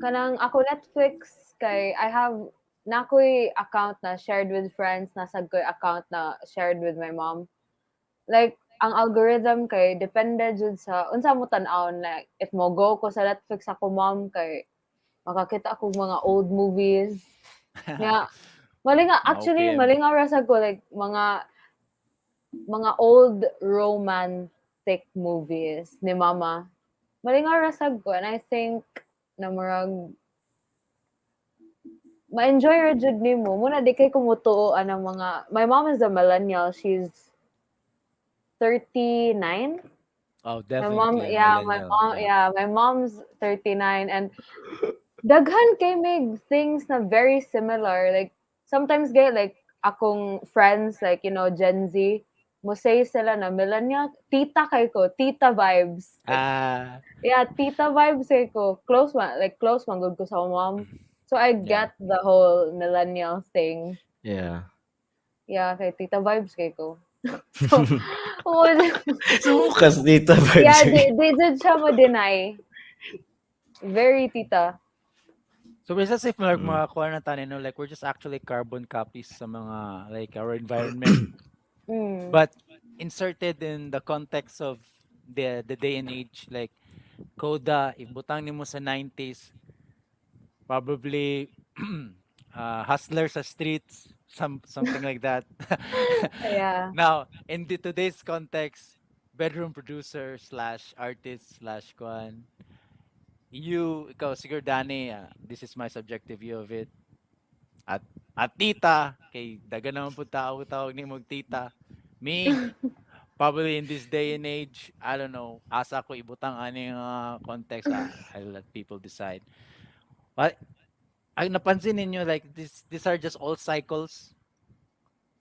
Speaker 3: kanang ako Netflix kay I have na ako'y account na shared with friends, nasa ko'y account na shared with my mom. Like ang algorithm kay depende jud sa unsa mo tan-awon, like if mo go ko sa Netflix ako mom kay makakita ako mga old movies. Nga malinga actually
Speaker 1: Ma-OPM.
Speaker 3: malingaw ra sad ko like mga old romantic movies ni mama. Malingaw ra sad ko and I think na murag ma-enjoy ra jud nimo. Muna di kay kumutuo anang mga my mom is a millennial. She's 39.
Speaker 1: Oh, definitely a millennial. Yeah.
Speaker 3: My mom's 39 and daghan kay mig things na very similar. Like sometimes gay like akong friends like Gen Z mo say sila na millennial tita kay ko, tita vibes. Like
Speaker 1: Ah,
Speaker 3: yeah, tita vibes kay ko. Close man gud ko sa mom. So I
Speaker 1: yeah.
Speaker 3: get the whole millennial thing.
Speaker 2: Yeah.
Speaker 3: Yeah, kay tita vibes kay ko. So, oh,
Speaker 2: Sukas dito,
Speaker 3: yeah,
Speaker 2: Virgin.
Speaker 3: di jud siya mo deny. Very tita.
Speaker 1: So it's as if like
Speaker 2: Mm.
Speaker 1: mga kuha na tayo, like we're just actually carbon copies sa mga like our environment,
Speaker 3: Mm.
Speaker 1: but inserted in the context of the day and age. Like Coda, if butang nimo sa 90s, probably hustler sa streets, something like that.
Speaker 3: Yeah.
Speaker 1: Now, in today's context, bedroom producer slash artist slash kuan. Ikaw, siguro Danny, this is my subjective view of it. At tita, kay daga naman po tawag ni mong tita. Me, probably in this day and age, I don't know, asa ko ibutang aning context, I'll let people decide. But ang napansin ninyo, like these are just all cycles.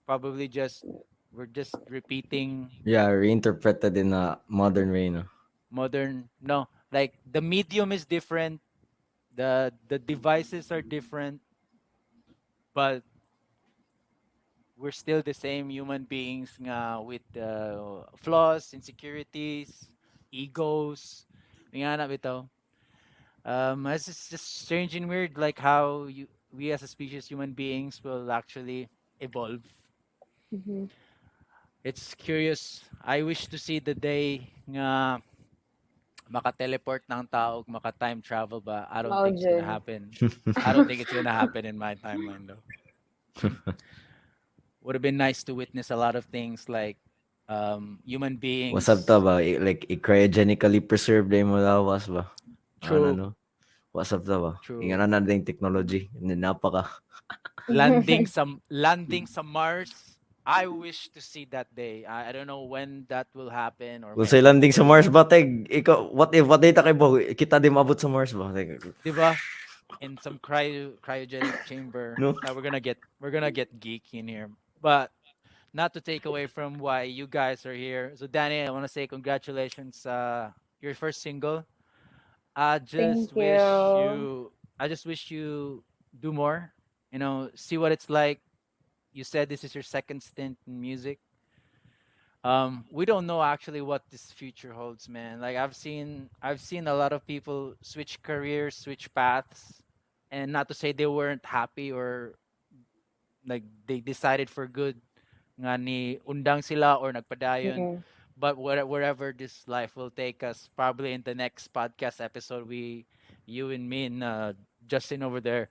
Speaker 1: Probably just we're just repeating
Speaker 2: Yeah, reinterpreted in a modern way, no?
Speaker 1: modern. No, like the medium is different, the devices are different, but we're still the same human beings nga with flaws, insecurities, egos. Nga na bitaw. It's just strange and weird, like how we as a species, human beings, will actually evolve.
Speaker 3: Mhm.
Speaker 1: It's curious. I wish to see the day nga maka-teleport ng tao, maka-time travel, ba I don't
Speaker 3: Mao
Speaker 1: think it's gonna
Speaker 3: jud.
Speaker 1: happen. I don't think it's gonna happen in my timeline though. Would have been nice to witness a lot of things like human
Speaker 2: What's up ta
Speaker 1: beings.
Speaker 2: ba? Like, cryogenically preserved na mo lawas ba? Ano,
Speaker 1: True,
Speaker 2: no? What's up ta ba?
Speaker 1: true.
Speaker 2: Ingana na din technology. Napaka.
Speaker 1: Landing sa Mars I wish to see that day. I don't know when that will happen, or
Speaker 2: Kung say
Speaker 1: maybe
Speaker 2: landing sa
Speaker 1: we're,
Speaker 2: Mars ba, teg, ikaw, what if, kay bo, kita di maabot sa Mars ba? Teg,
Speaker 1: 'di ba? In some cryogenic chamber.
Speaker 2: no?
Speaker 1: Now we're gonna get geeky in here, but not to take away from why you guys are here. So Danny, I want to say congratulations. Your first single. I just
Speaker 3: Thank
Speaker 1: wish
Speaker 3: you.
Speaker 1: you. I just wish you do more. You know, see what it's like. You said this is your second stint in music. We don't know actually what this future holds, man. Like I've seen a lot of people switch careers, switch paths, and not to say they weren't happy or like they decided for good nga ni undang sila or nagpadayon.
Speaker 3: Mm-mm.
Speaker 1: But wherever this life will take us, probably in the next podcast episode, you and me and Justin over there,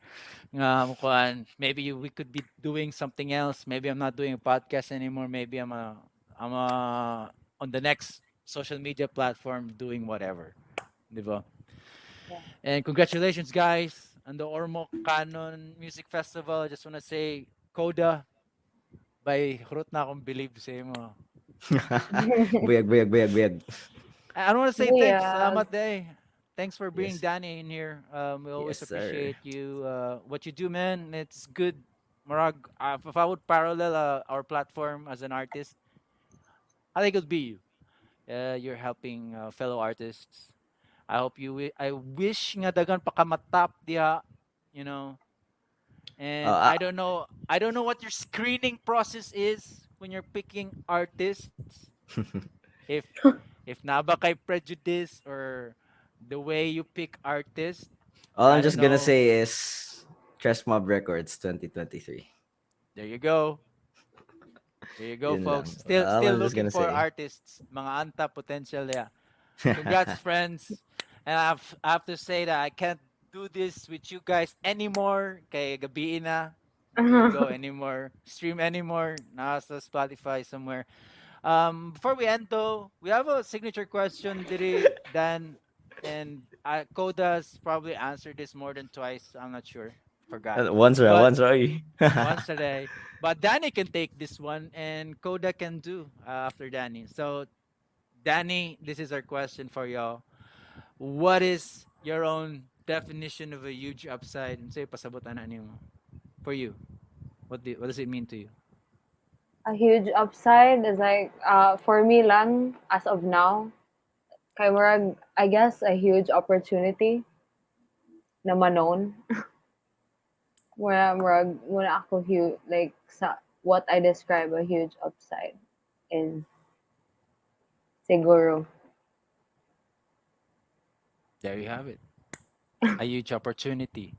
Speaker 1: maybe we could be doing something else. Maybe I'm not doing a podcast anymore. Maybe I'm on the next social media platform doing whatever. Diba?
Speaker 3: Yeah.
Speaker 1: And congratulations, guys, on the Ormocanon Music Festival. I just want to say, Coda, by hurot na akong believe sa mo.
Speaker 2: Buyag, buyag, buyag, buyag.
Speaker 1: I don't want to say thanks.
Speaker 3: Yeah.
Speaker 1: Salamat day. Thanks for bringing
Speaker 2: Yes.
Speaker 1: Danny in here. We
Speaker 2: Yes,
Speaker 1: always
Speaker 2: sir.
Speaker 1: appreciate you. What you do, man. It's good. Marag, if I would parallel our platform as an artist, I think it would be you. You're helping fellow artists. I hope you. I wish nga dagan pa ka matap diha, you know. And
Speaker 2: Uh,
Speaker 1: I don't know what your screening process is when you're picking artists. If if naba kay prejudice or the way you pick artists,
Speaker 2: all
Speaker 1: I
Speaker 2: I'm
Speaker 1: don't
Speaker 2: just gonna
Speaker 1: know.
Speaker 2: say is Trust Mob Records 2023.
Speaker 1: There you go. There you go,
Speaker 2: Yun
Speaker 1: folks.
Speaker 2: lang. All
Speaker 1: Still
Speaker 2: I'm just
Speaker 1: looking
Speaker 2: gonna
Speaker 1: for
Speaker 2: say.
Speaker 1: artists, mga anta potential, yeah. Congrats, friends. And I have to say that I can't do this with you guys anymore. Kay gabi na. Hindi ko go anymore. Stream anymore. Nasa Spotify somewhere. Before we end though, we have a signature question, Diri, Dan, and Koda's probably answered this more than twice. I'm not sure. Forgot.
Speaker 2: Once, ra,
Speaker 1: But
Speaker 2: once, Roy.
Speaker 1: once today. But Danny can take this one and Koda can do after Danny. So Danny, this is our question for y'all. What is your own definition of a huge upside? And say pasabutan na nimo. For you. What does it mean to you?
Speaker 3: A huge upside is like for me lang as of now, kay murag I guess a huge opportunity na manon. Muna ako huge like sa what I describe a huge upside is siguro.
Speaker 1: There you have it. A huge opportunity.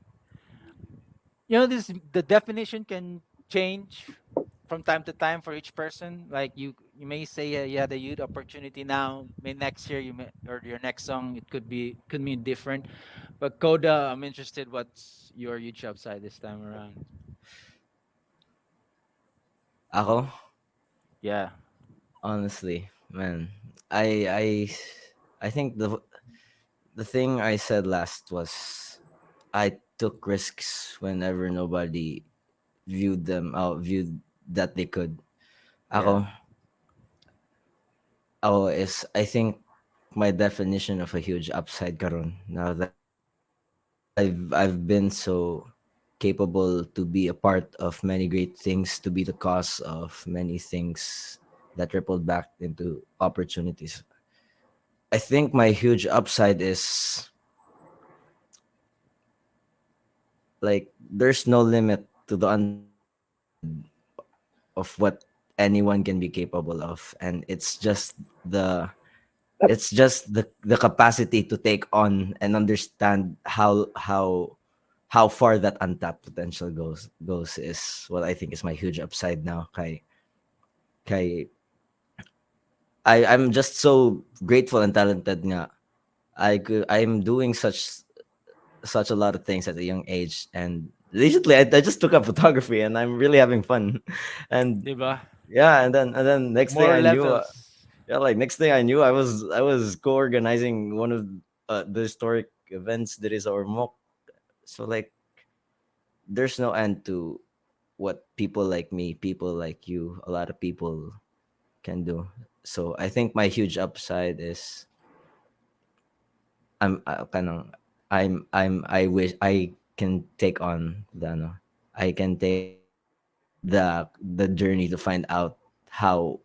Speaker 1: You know, this the definition can change from time to time for each person. Like you may say you had a huge opportunity now, may next year you may, or your next song it could mean different. But Coda, I'm interested what's your huge upside this time around.
Speaker 2: Ako,
Speaker 1: Yeah.
Speaker 2: honestly, man, I, I, I think the thing I said last was I took risks whenever nobody viewed that they could.
Speaker 1: Yeah.
Speaker 2: Ako, is I think my definition of a huge upside karon now that I've been so capable to be a part of many great things, to be the cause of many things that rippled back into opportunities. I think my huge upside is like there's no limit to the of what anyone can be capable of, and it's just the capacity to take on and understand how far that untapped potential goes is what I think is my huge upside now. Kay I'm just so grateful and talented nga. I'm doing such a lot of things at a young age, and recently I just took up photography and I'm really having fun. And
Speaker 1: Diba?
Speaker 2: yeah, and then next thing
Speaker 1: More
Speaker 2: I knew,
Speaker 1: levels.
Speaker 2: yeah, like next thing I knew, I was co-organizing one of the historic events that is Ormoc. So like, there's no end to what people like me, people like you, a lot of people can do. So I think my huge upside is kanang I wish I can take on the ano, I can take on the journey to find out how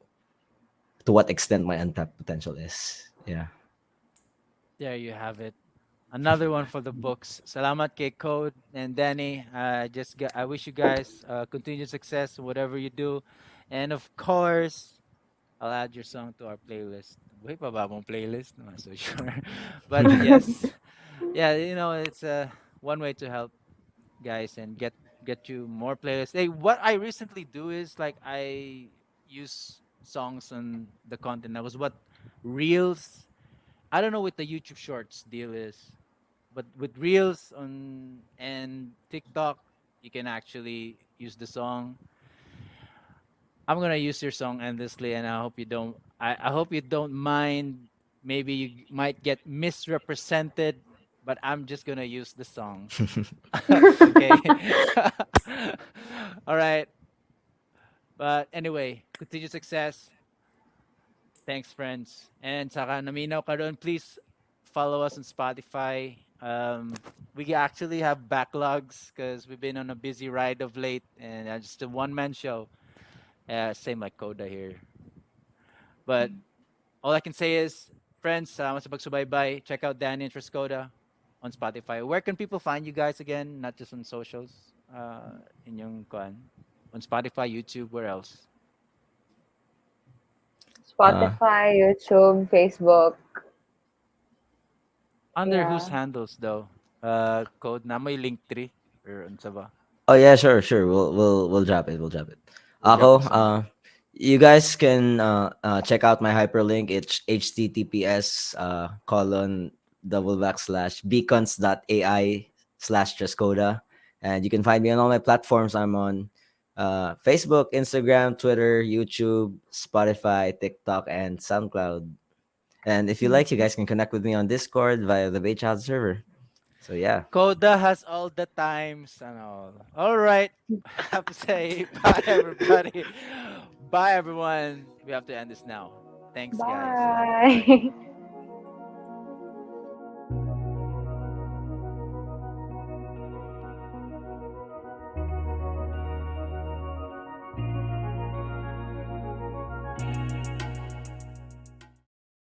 Speaker 2: to what extent my untapped potential is. Yeah.
Speaker 1: There you have it. Another one for the books. Salamat kay Code and Danny. I wish you guys continued success in whatever you do. And of course, I'll add your song to our playlist. Wait pa ba mong playlist? I'm not so sure. But yes. Yeah, it's one way to help guys and get you more playlists. Hey, what I recently do is like I use songs on the content. That was what Reels. I don't know what the YouTube Shorts deal is, but with Reels on and TikTok, you can actually use the song. I'm gonna use your song endlessly, and I hope you don't. I hope you don't mind. Maybe you might get misrepresented, but I'm just gonna use the songs. Okay. All right. But anyway, continued success. Thanks, friends. And saka naminaw ka doon, please follow us on Spotify. We actually have backlogs because we've been on a busy ride of late, and just a one-man show. Same like Coda here. But all I can say is, friends, salamat sa pagsubaybay. Check out Dani and Trescoda on Spotify. Where can people find you guys again? Not just on socials. In yung kuan. On Spotify, YouTube, where else?
Speaker 2: Uh
Speaker 3: Spotify, YouTube, Facebook.
Speaker 1: Under whose
Speaker 3: Yeah.
Speaker 1: handles though? Code na may link tree or unsa ba?
Speaker 2: oh yeah, sure, sure. We'll drop it. We'll drop it.
Speaker 1: We'll drop it
Speaker 2: Ako,
Speaker 1: somewhere.
Speaker 2: you guys can check out my hyperlink. It's https colon double backslash beacons.ai slash Trescoda. And you can find me on all my platforms. I'm on Facebook, Instagram, Twitter, YouTube, Spotify, TikTok, and SoundCloud. And if you like, you
Speaker 3: Mhm.
Speaker 2: guys can connect with me on Discord via the Baychild server. So yeah.
Speaker 1: Coda has all the times and all. All right. I have to say bye everybody. Bye everyone. We have to end this now. Thanks guys.
Speaker 3: Bye.